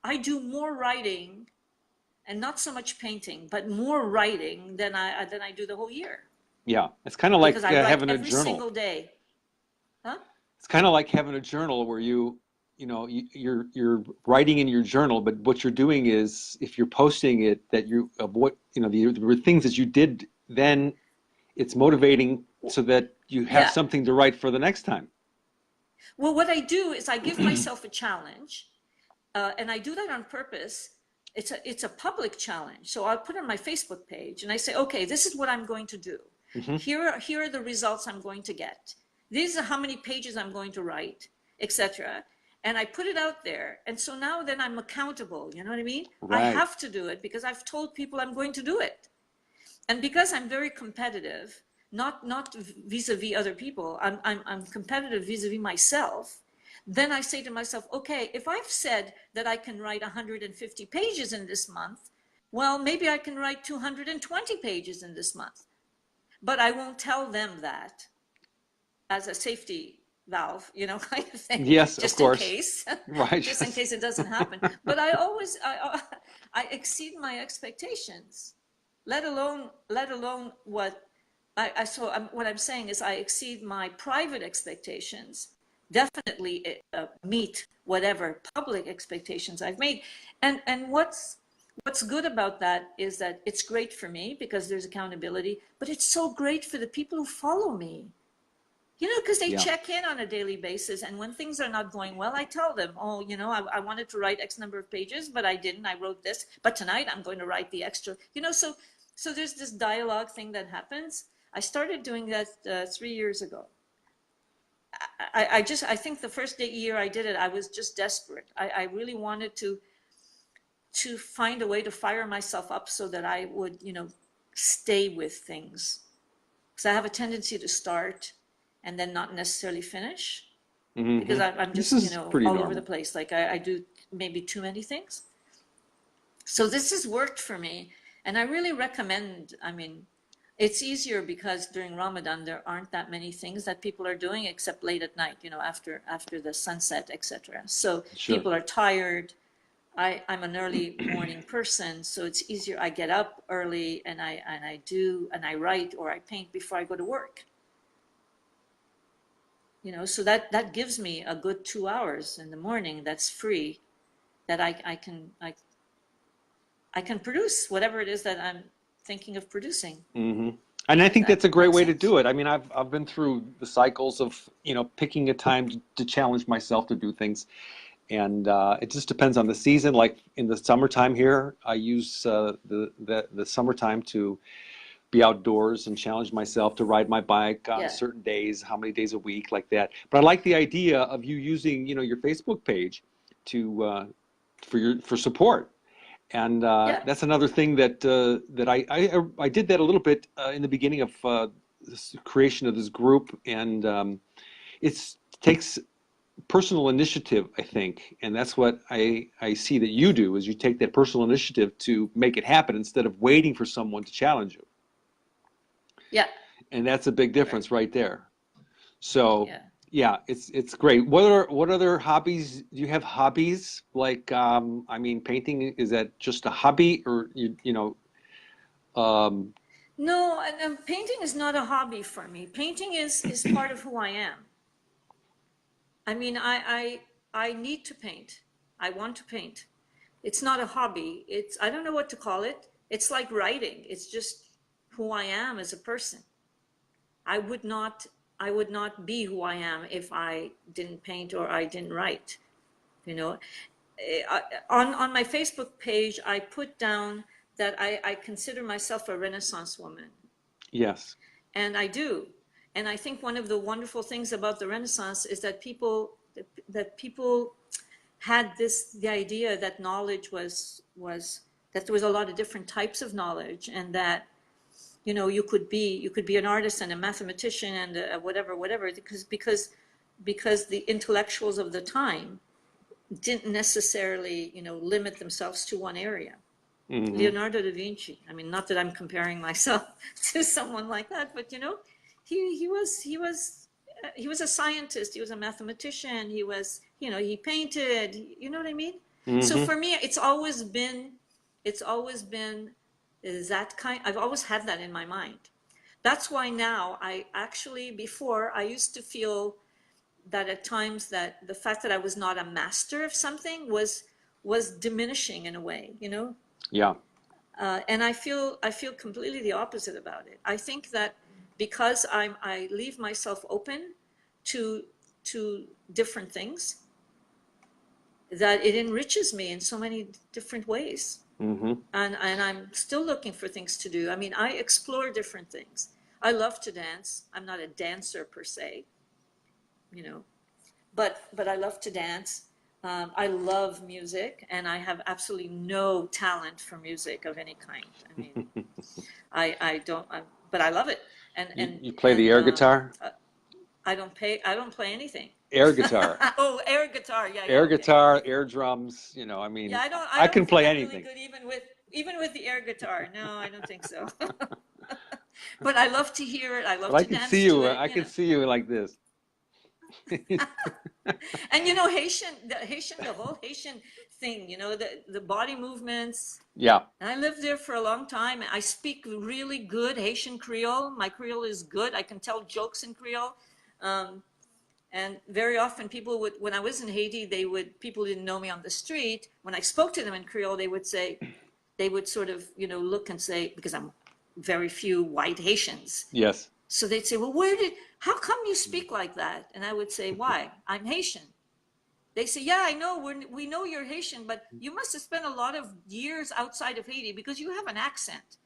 I do more writing and not so much painting, but more writing than I do the whole year. Yeah, it's kind of like Because I write having a every journal. single day. Huh? It's kind of like having a journal where you're writing in your journal, but what you're doing is, if you're posting it, that you of what there were things that you did then, it's motivating so that you have Yeah. something to write for the next time. Well, what I do is I give myself a challenge, and I do that on purpose. It's a public challenge. So I'll put it on my Facebook page and I say, okay, this is what I'm going to do. Mm-hmm. Here are the results I'm going to get. These are how many pages I'm going to write, etc. And I put it out there. And so now then I'm accountable. You know what I mean? Right. I have to do it because I've told people I'm going to do it. And because I'm very competitive, not vis-a-vis other people, I'm competitive vis-a-vis myself. Then I say to myself, okay, if I've said that I can write 150 pages in this month, well, maybe I can write 220 pages in this month. But I won't tell them that as a safety valve, kind of thing. Yes, just of course. In case. Right. Just in case it doesn't happen. But I exceed my expectations, let alone what what I'm saying is I exceed my private expectations, definitely meet whatever public expectations I've made. And what's good about that is that it's great for me because there's accountability, but it's so great for the people who follow me. Because they check in on a daily basis. And when things are not going well, I tell them, oh, I wanted to write X number of pages, but I didn't. I wrote this. But tonight I'm going to write the extra. So there's this dialogue thing that happens. I started doing that 3 years ago. I think the first year I did it, I was just desperate. I really wanted to find a way to fire myself up so that I would, stay with things. Because I have a tendency to start and then not necessarily finish, Mm-hmm. because I'm just, all over the place. Like I do maybe too many things. So this has worked for me, and I really recommend, I mean, it's easier because during Ramadan there aren't that many things that people are doing except late at night, you know, after the sunset, etc. So Sure. people are tired. I'm an early morning person, so it's easier. I get up early and I write or I paint before I go to work. You know, so that gives me a good 2 hours in the morning that's free, that I can produce whatever it is that I'm thinking of producing. Hmm. And I think That that's a great makes way to sense. do it. I mean, I've been through the cycles of, picking a time to challenge myself to do things. And it just depends on the season. Like in the summertime here, I use the summertime to be outdoors and challenge myself to ride my bike on Yeah, certain days, how many days a week, like that. But I like the idea of you using, your Facebook page to for support. And yeah, that's another thing that I did that a little bit in the beginning of this creation of this group, and it takes personal initiative, I think, and that's what I see that you do is you take that personal initiative to make it happen instead of waiting for someone to challenge you, yeah, and that's a big right, difference right there. So yeah. yeah, it's great. What other hobbies do you have? Hobbies like I mean, painting, is that just a hobby, or um, No, and painting is not a hobby for me. Painting is part of who I am. I mean, I need to paint. I want to paint. It's not a hobby. It's, I don't know what to call it. It's like writing. It's just who I am as a person. I would not I would not be who I am if I didn't paint or I didn't write. You know, on my Facebook page, I put down that I consider myself a Renaissance woman, yes, and I do. And I think one of the wonderful things about the Renaissance is that people had the idea that knowledge was that there was a lot of different types of knowledge, and that you could be an artist and a mathematician and a whatever, because the intellectuals of the time didn't necessarily limit themselves to one area. hmm, Leonardo da Vinci, I mean, not that I'm comparing myself to someone like that, but he was a scientist, he was a mathematician, he painted, you know what I mean? So hmm, for me, it's always been that kind. I've always had that in my mind. That's why now I actually, before, I used to feel that at times that the fact that I was not a master of something was diminishing in a way. yeah, And I feel completely the opposite about it. I think that because I leave myself open to different things, that it enriches me in so many different ways. hmm, And I'm still looking for things to do. I mean, I explore different things. I love to dance. I'm not a dancer per se, you know, but I love to dance. I love music, and I have absolutely no talent for music of any kind. I mean, I don't, but I love it. And and you play the and air guitar, uh, I don't play anything. air guitar, Oh, air guitar. Yeah, yeah, air okay, guitar, okay. air drums. I Yeah, mean, I I don't can think play I'm really anything. good even with the air guitar. No, I don't think so. But I love to hear it. I But love I to can see dance to you. it, I you can know. see you like this. And the whole Haitian thing, the body movements. Yeah. And I lived there for a long time. I speak really good Haitian Creole. My Creole is good. I can tell jokes in Creole. Um, and very often when I was in Haiti, people didn't know me on the street. When I spoke to them in Creole, they would sort of, look and say, because I'm very few white Haitians. Yes. So they'd say, well, how come you speak like that? And I would say, why? I'm Haitian. They say, yeah, I know, we know you're Haitian, but you must have spent a lot of years outside of Haiti because you have an accent.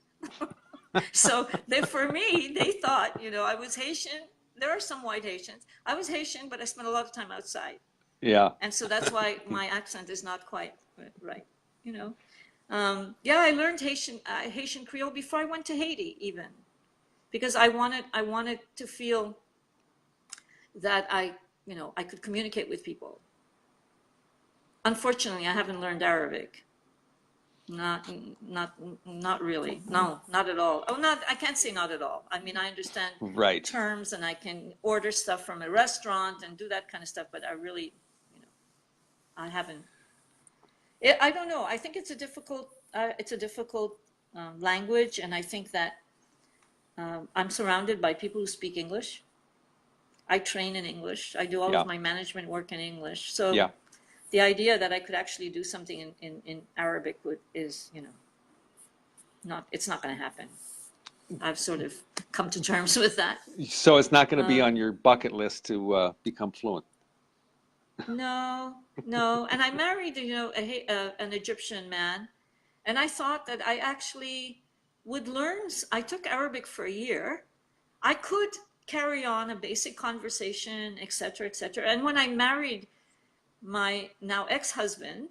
So for me, they thought, I was Haitian. There are some white Haitians. I was Haitian, but I spent a lot of time outside. Yeah. And so that's why my accent is not quite right. Yeah, I learned Haitian Creole before I went to Haiti, even because I wanted to feel that I could communicate with people. Unfortunately, I haven't learned Arabic. Not, not, not really. No, not at all. Oh, not, I can't say not at all. I mean, I understand Right. terms and I can order stuff from a restaurant and do that kind of stuff, but I really, you know, I haven't. I don't know. I think it's a difficult language, and I think that I'm surrounded by people who speak English. I train in English. I do all Yeah. of my management work in English. So Yeah. the idea that I could actually do something in Arabic is, it's not going to happen. I've sort of come to terms with that. So it's not going to be on your bucket list to become fluent. No, no. And I married, an Egyptian man, and I thought that I actually would learn. I took Arabic for a year. I could carry on a basic conversation, etc., etc. And when I married my now ex-husband,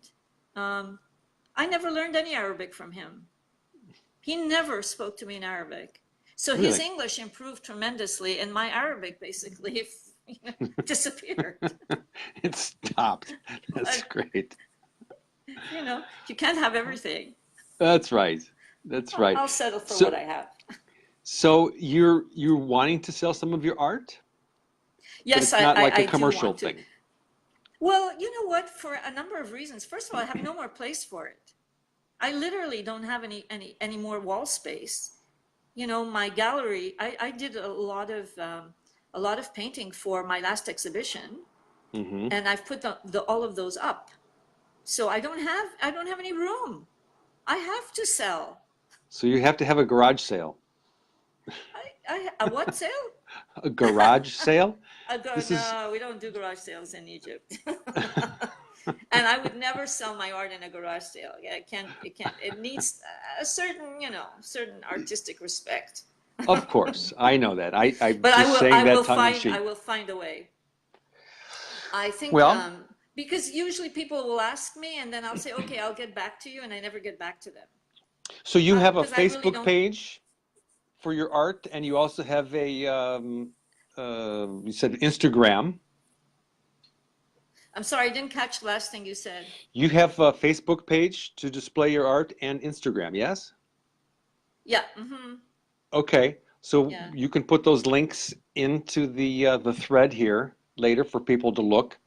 I never learned any Arabic from him. He never spoke to me in Arabic. So his Really? English improved tremendously, and my Arabic basically disappeared. It stopped. That's But, great. you can't have everything. That's right. That's right. I'll settle for So, what I have. so you're wanting to sell some of your art, but Yes, it's not like a I do commercial want to. thing. Well, you know what? For a number of reasons. First of all, I have no more place for it. I literally don't have any more wall space. My gallery. I did a lot of painting for my last exhibition, Hmm. and I've put all of those up. So I don't have any room. I have to sell. So you have to have a garage sale. A what sale? A garage sale? This is No, we don't do garage sales in Egypt. And I would never sell my art in a garage sale. Yeah, it needs a certain artistic respect. Of course, I know that. I'm But just saying that tongue in cheek. I will find a way. I think, Well, because usually people will ask me and then I'll say, okay, I'll get back to you, and I never get back to them. so you have a Because I really Facebook don't. page for your art, and you also have you said Instagram. I'm sorry, I didn't catch the last thing you said. You have a Facebook page to display your art and Instagram, yes? Yeah. Okay, so Yeah. you can put those links into the thread here later for people to look,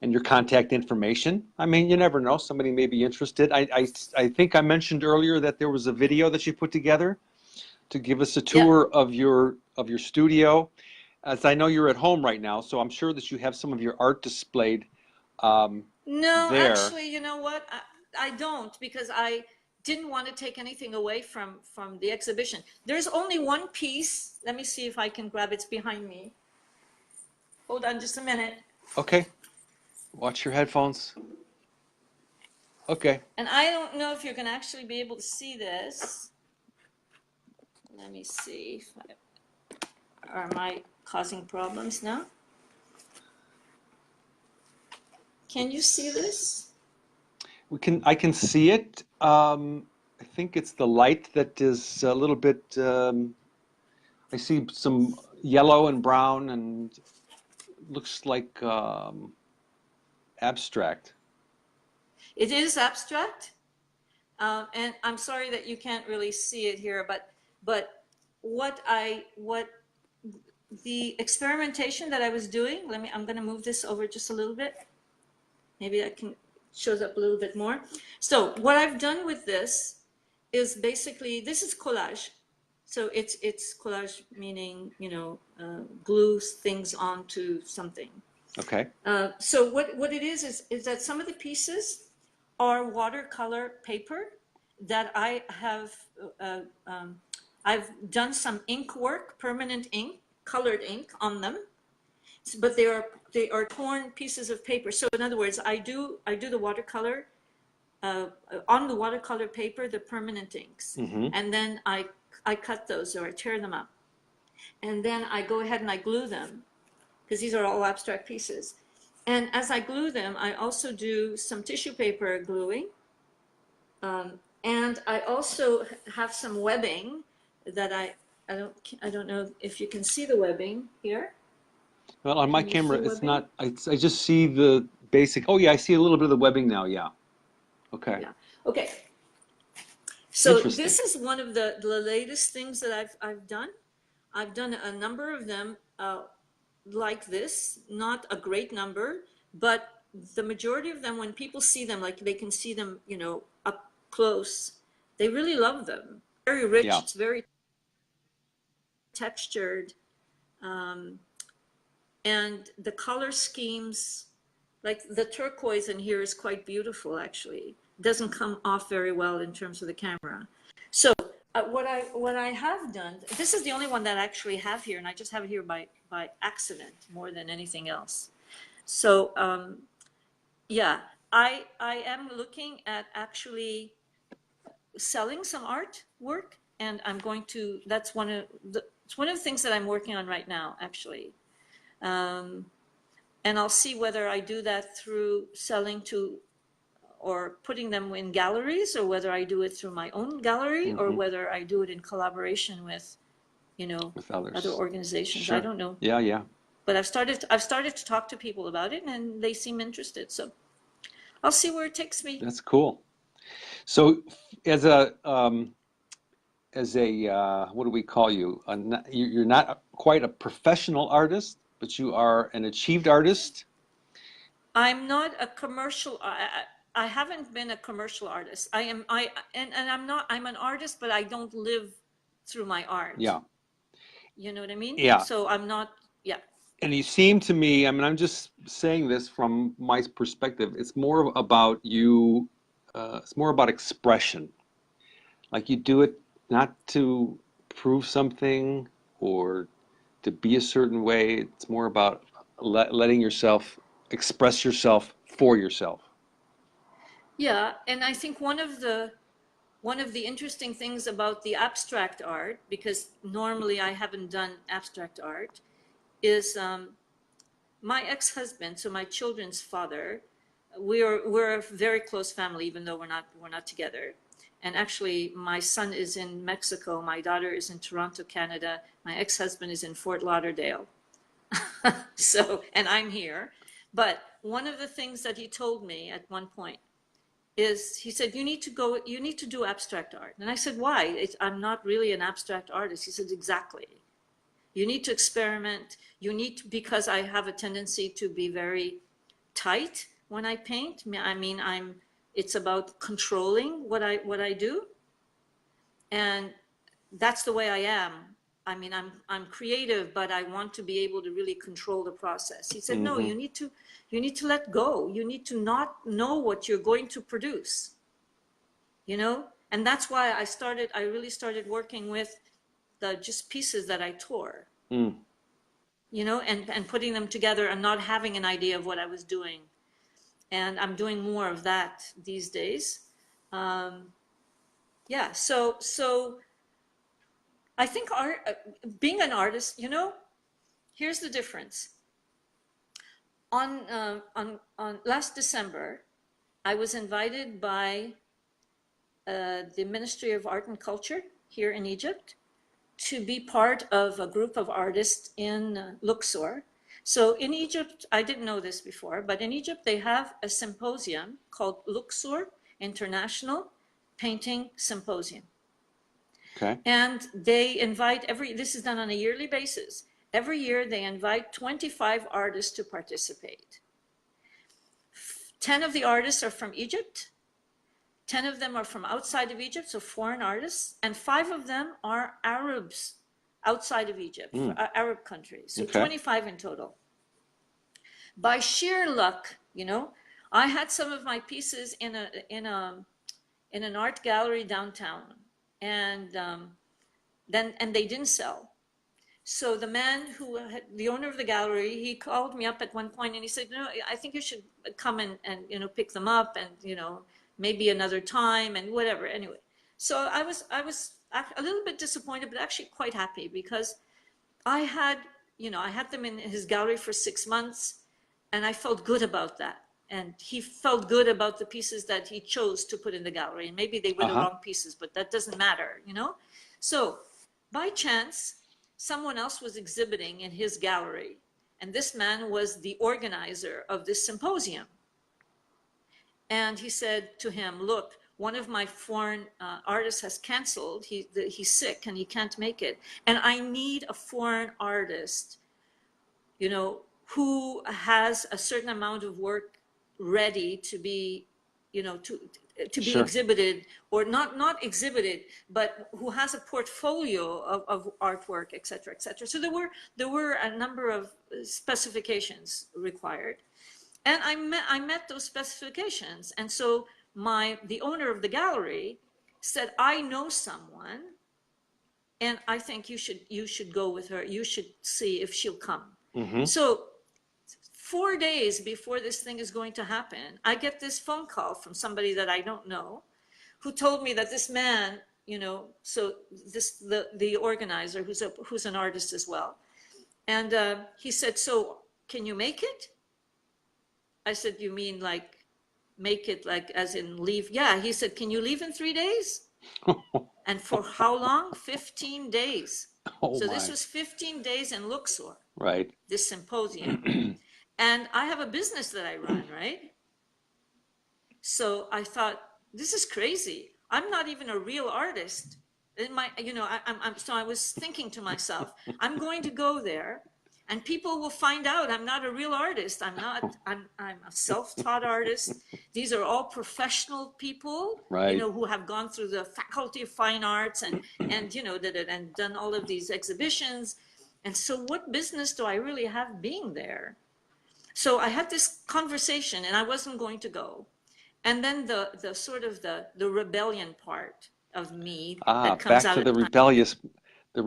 and your contact information. I mean, you never know, somebody may be interested. I think I mentioned earlier that there was a video that you put together to give us a Yeah. tour of your studio. As I know you're at home right now, so I'm sure that you have some of your art displayed No, there. actually, you know what? I don't, because I didn't want to take anything away from the exhibition. There's only one piece. Let me see if I can grab it. It's behind me. Hold on just a minute. Okay, watch your headphones. Okay. And I don't know if you're going to actually be able to see this. Let me see. Am I causing problems now? Can you see this? I can see it. I think it's the light that is a little bit, I see some yellow and brown and looks like abstract. It is abstract. And I'm sorry that you can't really see it here, but what the experimentation that I was doing, I'm going to move this over just a little bit. Maybe that shows up a little bit more. So what I've done with this is basically, this is collage. So it's collage, meaning, glue things onto something. Okay. So what it is that some of the pieces are watercolor paper that I have, I've done some ink work, permanent ink, colored ink on them, but they are torn pieces of paper. So in other words, I do the watercolor on the watercolor paper, the permanent inks, and then I cut those, or I tear them up, and then I go ahead and I glue them, because these are all abstract pieces. And as I glue them, I also do some tissue paper gluing, and I also have some webbing that I don't know if you can see the webbing here. Well, on my Can you camera, see it's webbing? not, I just see the basic, oh yeah, I see a little bit of the webbing now, yeah. Okay. Yeah. Okay. So Interesting. this is one of the latest things that I've done. I've done a number of them like this, not a great number, but the majority of them, when people see them, like they can see them, you know, up close, they really love them. Very rich, Yeah. it's very textured, um, and the color schemes, like the turquoise in here is quite beautiful actually. It doesn't come off very well in terms of the camera. So what I have done, this is the only one that I actually have here, and I just have it here by accident more than anything else. So yeah, I am looking at actually selling some artwork, and I'm going to. That's one of the. It's one of the things that I'm working on right now, actually. Um, and I'll see whether I do that through selling to or putting them in galleries, or whether I do it through my own gallery, or Hmm. whether I do it in collaboration with, you know, With other others. organizations. I Sure. don't know, Yeah, yeah. but I've started to talk to people about it, and they seem interested. So I'll see where it takes me. That's cool. So, as a what do we call you? You're not quite a professional artist, but you are an achieved artist. I'm not a commercial. I haven't been a commercial artist. And I'm not. I'm an artist, but I don't live through my art. Yeah, You know what I mean? yeah. So I'm not. Yeah. And you seem to me, I mean, I'm just saying this from my perspective. It's more about you. It's more about expression. Like you do it not to prove something or to be a certain way. It's more about letting yourself express yourself for yourself. Yeah, and I think one of the interesting things about the abstract art, because normally I haven't done abstract art, is my ex-husband, so my children's father. We're a very close family, even though we're not together. And actually, my son is in Mexico, my daughter is in Toronto, Canada, my ex-husband is in Fort Lauderdale. So, and I'm here. But one of the things that he told me at one point is he said, you need to do abstract art. And I said, why? I'm not really an abstract artist. He said, exactly. You need to experiment. You need to, because I have a tendency to be very tight when I paint. I mean, it's about controlling what I do. And that's the way I am. I mean, I'm creative, but I want to be able to really control the process. He said, no, Hmm. you need to let go. You need to not know what you're going to produce, you know? And that's why I really started working with the just pieces that I tore, Mm. you know, and putting them together and not having an idea of what I was doing. And I'm doing more of that these days. Um, yeah, so I think being an artist, you know, here's the difference. On last December, I was invited by the Ministry of Art and Culture here in Egypt to be part of a group of artists in Luxor. So in Egypt, I didn't know this before, but in Egypt they have a symposium called Luxor International Painting Symposium. Okay. And they invite this is done on a yearly basis. Every year they invite 25 artists to participate. 10 of the artists are from Egypt, 10 of them are from outside of Egypt, so foreign artists, and 5 of them are Arabs outside of Egypt, Mm. Arab countries, so Okay. 25 in total. By sheer luck, you know, I had some of my pieces in an art gallery downtown, and and they didn't sell. So the man the owner of the gallery, he called me up at one point and he said, no, I think you should come and you know, pick them up, and you know, maybe another time and whatever. Anyway, so I was a little bit disappointed, but actually quite happy, because I had, you know, I had them in his gallery for 6 months, and I felt good about that. And he felt good about the pieces that he chose to put in the gallery. And maybe they were the Uh-huh. wrong pieces, but that doesn't matter, you know? So by chance, someone else was exhibiting in his gallery. And this man was the organizer of this symposium. And he said to him, look, one of my foreign artists has canceled. He's sick and he can't make it. And I need a foreign artist, who has a certain amount of work ready to be, to be Sure. exhibited, or not exhibited, but who has a portfolio of artwork, et cetera, et cetera. So there were a number of specifications required. And I met those specifications. And so the owner of the gallery said, I know someone, and I think you should go with her. You should see if she'll come. Mm-hmm. So 4 days before this thing is going to happen, I get this phone call from somebody that I don't know, who told me that this man, so the organizer, who's an artist as well, and he said, so can you make it? I said, you mean like make it like as in leave? Yeah. He said, can you leave in 3 days? And for how long? 15 days. Oh, so my. This was 15 days in Luxor. Right. This symposium. And I have a business that I run, right? So I thought, this is crazy. I'm not even a real artist. So I was thinking to myself, I'm going to go there and people will find out I'm not a real artist. I'm a self-taught artist. These are all professional people, right, who have gone through the Faculty of Fine Arts and done all of these exhibitions. And so what business do I really have being there? So I had this conversation and I wasn't going to go. And then the sort of the rebellion part of me that comes back out to the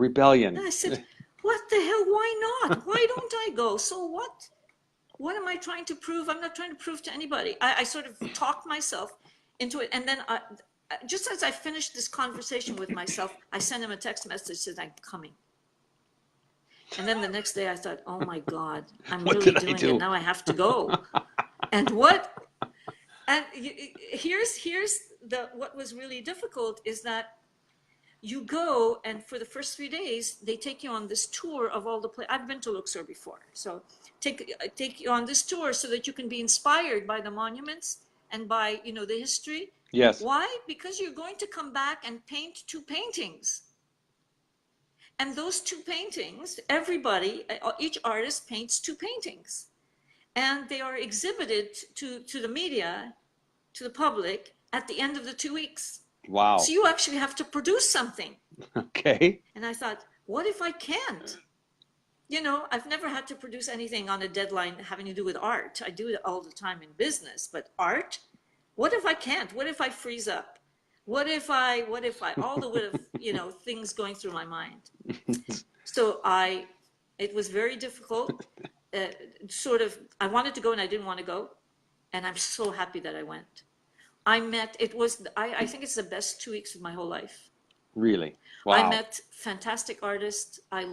rebellion. And I said, what the hell? Why not? Why don't I go? So what? What am I trying to prove? I'm not trying to prove to anybody. I sort of talked myself into it. And then just as I finished this conversation with myself, I sent him a text message that I'm coming. And then the next day I thought, oh my God, I'm really doing it. Now I have to go. And what? And here's what was really difficult is that you go, and for the first 3 days, they take you on this tour of all the places. I've been to Luxor before. So take you on this tour so that you can be inspired by the monuments and by, the history. Yes. Why? Because you're going to come back and paint 2 paintings. And those 2 paintings, each artist paints 2 paintings. And they are exhibited to the media, to the public, at the end of the 2 weeks. Wow. So you actually have to produce something. Okay. And I thought, what if I can't? I've never had to produce anything on a deadline having to do with art. I do it all the time in business, but art? What if I can't? What if I freeze up? What if I, all the what if, things going through my mind. So it was very difficult. I wanted to go and I didn't want to go. And I'm so happy that I went. I think it's the best 2 weeks of my whole life. Really? Wow. I met fantastic artists. I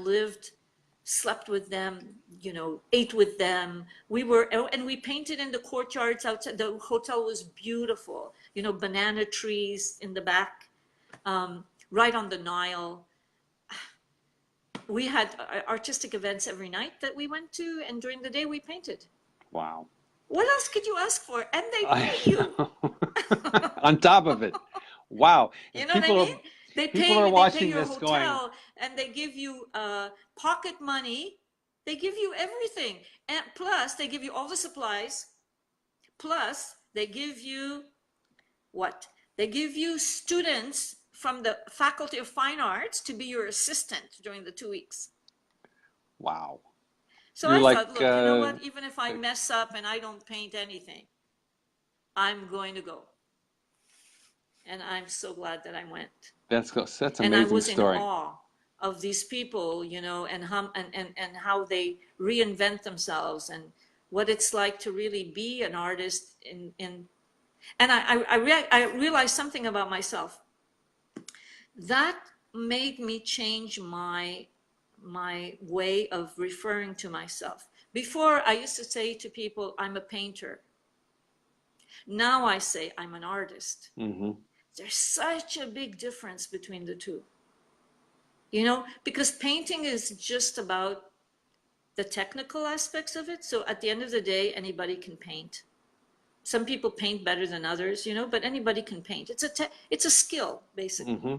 slept with them, ate with them. And we painted in the courtyards outside. The hotel was beautiful, banana trees in the back, right on the Nile. We had artistic events every night that we went to, and during the day we painted. Wow. What else could you ask for? And they pay you. On top of it. Wow. You know what I mean? They pay your hotel, and they give you pocket money. They give you everything. And plus, they give you all the supplies. Plus, they give you what? They give you students from the Faculty of Fine Arts to be your assistant during the 2 weeks. Wow. So I thought, look, you know what? Even if I mess up and I don't paint anything, I'm going to go. And I'm so glad that I went. That's an amazing story. And I was in awe of these people, and how they reinvent themselves and what it's like to really be an artist. And I realized something about myself that made me change my way of referring to myself. Before, I used to say to people, I'm a painter. Now I say I'm an artist. Mm-hmm. There's such a big difference between the two. Because painting is just about the technical aspects of it. So at the end of the day, anybody can paint. Some people paint better than others, you know, but anybody can paint. It's a skill, basically. Mm-hmm.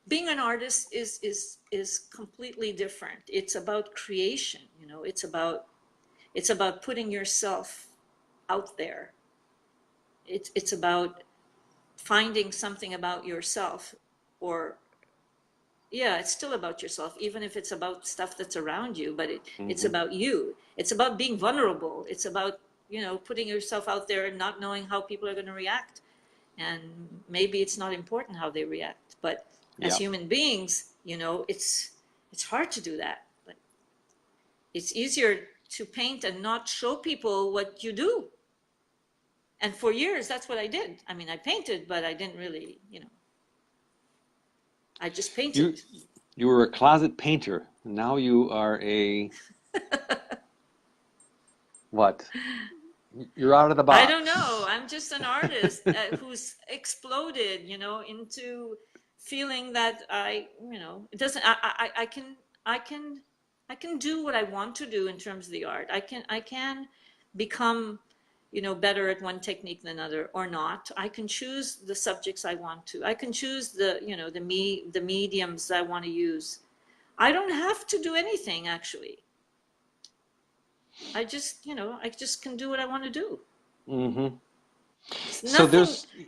Being an artist is completely different. It's about creation, you know. It's about putting yourself out there. It's about finding something about yourself, or yeah, it's still about yourself, even if it's about stuff that's around you, but it's Mm-hmm. about you. It's about being vulnerable. It's about, you know, putting yourself out there and not knowing how people are going to react. And maybe it's not important how they react, but as Yeah. human beings, you know, it's hard to do that. But it's easier to paint and not show people what you do. And for years, that's what I did. I mean, I painted, but I didn't really, you know, I just You painted. you were a closet painter. Now you are a what? You're out of the I don't know. box. I'm just an artist who's exploded, you know, into feeling that you know, it doesn't. I can, I can do what I want to do in terms of the art. I can become, you know, better at one technique than another, or not. I can choose the subjects I want to. I can choose the, you know, the mediums I want to use. I don't have to do anything actually. I just, you know, I just can do what I want to do. Mm-hmm. It's So nothing. there's, go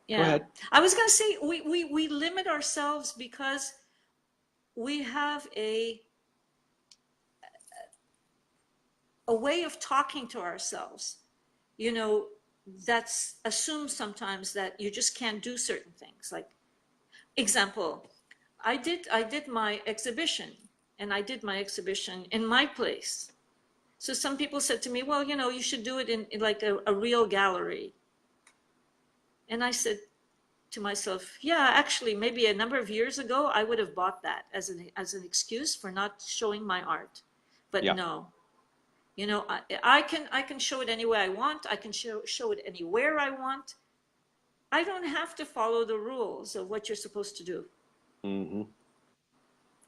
Yeah, ahead. I was going to say we limit ourselves because we have a way of talking to ourselves, you know, that's assumed sometimes that you just can't do certain things. Like, example, I did my exhibition, and I did my exhibition in my place. So some people said to me, well, you know, you should do it in like a real gallery. And I said to myself, yeah, actually, maybe a number of years ago, I would have bought that as an excuse for not showing my art. But Yeah. no, you know, I can show it any way I want. I can show it anywhere I want. I don't have to follow the rules of what you're supposed to do. Mm-hmm.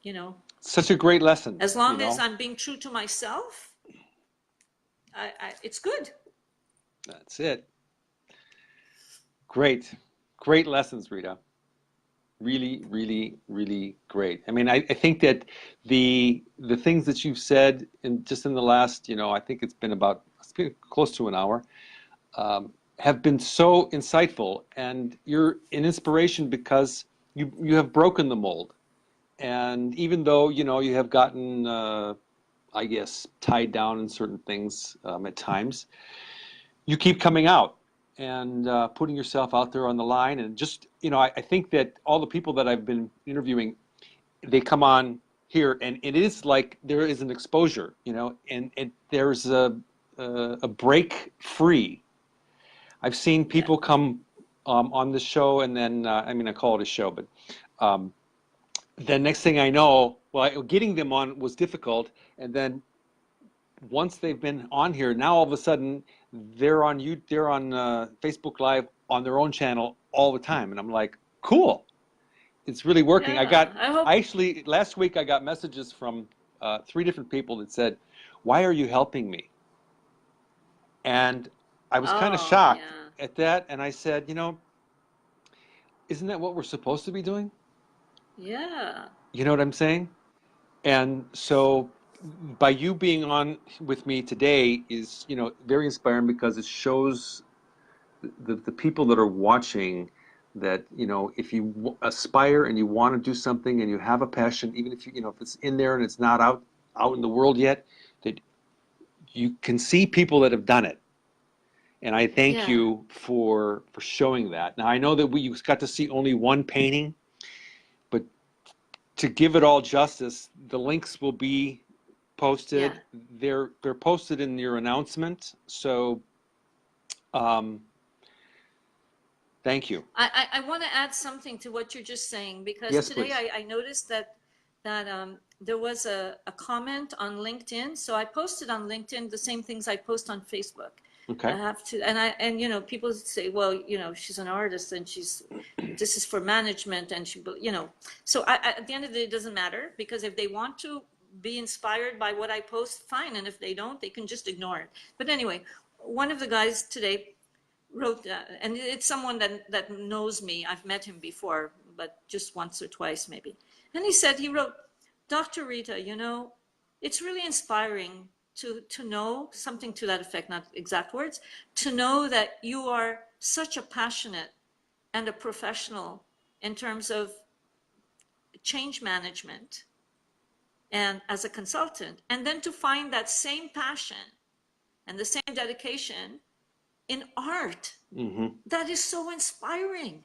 You know, Such a great lesson, as you long as know. I'm being true to myself, it's good. That's it. Great. Great lessons, Rita. Really, really, really great. I mean, I think that the things that you've said in just in the last, you know, I think it's been close to an hour, have been so insightful, and you're an inspiration because you have broken the mold. And even though, you know, you have gotten, I guess, tied down in certain things at times, you keep coming out and putting yourself out there on the line. And just, you know, I think that all the people that I've been interviewing, they come on here, and it is like there is an exposure, you know, and there's a break free. I've seen Yeah. people come on the show, and then I mean, I call it a show, but um, the next thing I know, well, getting them on was difficult, and then once they've been on here, now all of a sudden they're on Facebook Live on their own channel all the time, and I'm like, cool, it's really working. Yeah. I hope. I actually last week I got messages from three different people that said, "Why are you helping me?" And I was kind of Oh, shocked yeah. at that, and I said, you know, isn't that what we're supposed to be doing? Yeah. You know what I'm saying? And so by you being on with me today is, you know, very inspiring because it shows the people that are watching that, you know, if you aspire and you want to do something and you have a passion, even if you know, if it's in there and it's not out in the world yet, that you can see people that have done it. And I thank Yeah. you for showing that. Now I know that you got to see only one painting, but to give it all justice, the links will be Yeah. posted. They're posted in your announcement. So um, thank you. I want to add something to what you're just saying, because Yes, today please. I noticed that there was a comment on LinkedIn. So I posted on LinkedIn the same things I post on Facebook. I Okay. have to, and you know, people say, well, you know, she's an artist and this is for management, and you know, so at the end of the day, it doesn't matter, because if they want to be inspired by what I post, fine, and if they don't, they can just ignore it. But anyway, one of the guys today wrote, and it's someone that knows me. I've met him before, but just once or twice maybe. And he wrote, Dr. Rita, you know, it's really inspiring to know something to that effect, not exact words, to know that you are such a passionate and a professional in terms of change management and as a consultant, and then to find that same passion and the same dedication in art. Mm-hmm. That is so inspiring.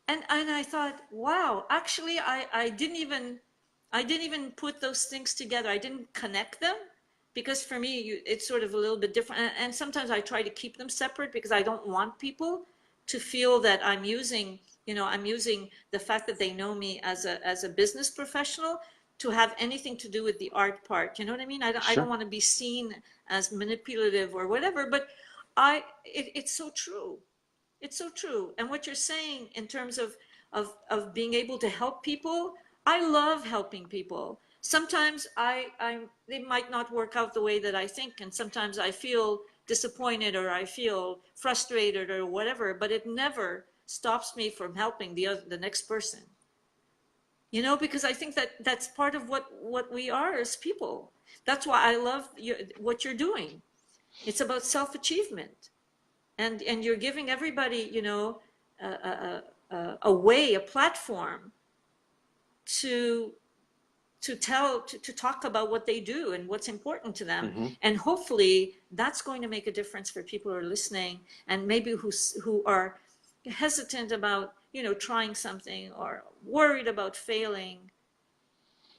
And I thought, wow, actually I didn't even put those things together. I didn't connect them, because for me it's sort of a little bit different, and sometimes I try to keep them separate because I don't want people to feel that I'm using the fact that they know me as a business professional to have anything to do with the art part. You know what I mean? I don't want to be seen as manipulative or whatever, but it's so true. It's so true. And what you're saying in terms of being able to help people, I love helping people. Sometimes they might not work out the way that I think, and sometimes I feel disappointed or I feel frustrated or whatever, but it never stops me from helping the next person. You know, because I think that that's part of what we are as people. That's why I love what you're doing. It's about self-achievement. And you're giving everybody, you know, a way, a platform to talk about what they do and what's important to them. Mm-hmm. And hopefully that's going to make a difference for people who are listening, and maybe who are hesitant about, you know, trying something or worried about failing.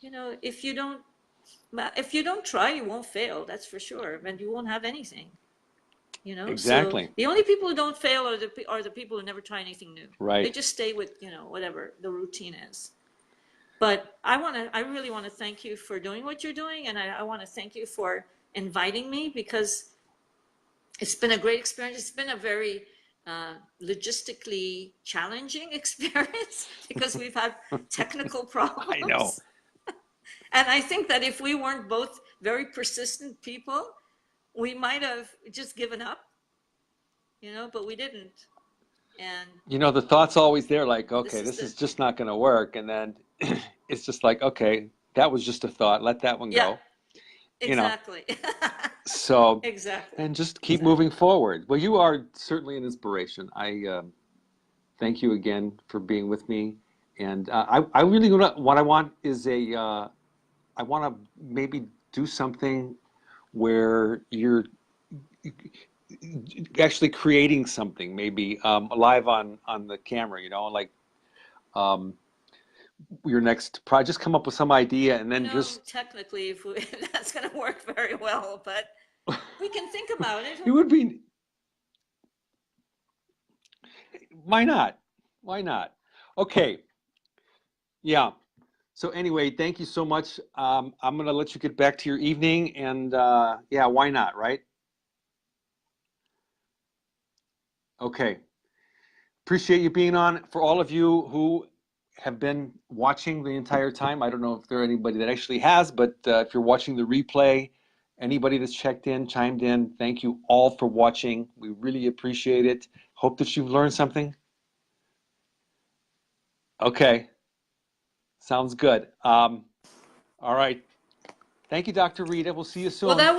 You know, if you don't try, you won't fail, that's for sure, and you won't have anything. You know, Exactly. so the only people who don't fail are the people who never try anything new. Right. They just stay with, you know, whatever the routine is. But I really want to thank you for doing what you're doing, and I want to thank you for inviting me, because it's been a great experience. It's been a very logistically challenging experience because we've had technical problems. I know. And I think that if we weren't both very persistent people, we might have just given up, you know, but we didn't. And You know, the thought's always there, like, okay, this this is is just not going to work. And then it's just like, okay, that was just a thought. Let that one yeah, go. You know, exactly. so, Exactly. and just keep moving forward. Well, you are certainly an inspiration. I thank you again for being with me. And I really what I want is I want to maybe do something where you're actually creating something, maybe live on the camera, you know, like um, your next project. Just come up with some idea and then just. Technically, if that's going to work very well, but we can think about it. It would be. Why not? Why not? Okay. Yeah. So anyway, thank you so much. I'm gonna let you get back to your evening, and yeah, why not, right? Okay. Appreciate you being on. For all of you who have been watching the entire time, I don't know if there anybody that actually has, but if you're watching the replay, anybody that's checked in, chimed in, thank you all for watching. We really appreciate it. Hope that you've learned something. Okay. Sounds good. All right. Thank you, Dr. Rita. We'll see you Well, soon. that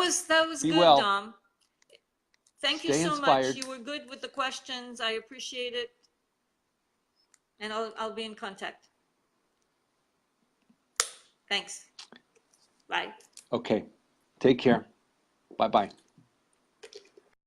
was Be good, well. Dom. Thank you Stay so much. inspired. You were good with the questions. I appreciate it. And I'll be in contact. Thanks. Bye. Okay. Take care. Bye-bye.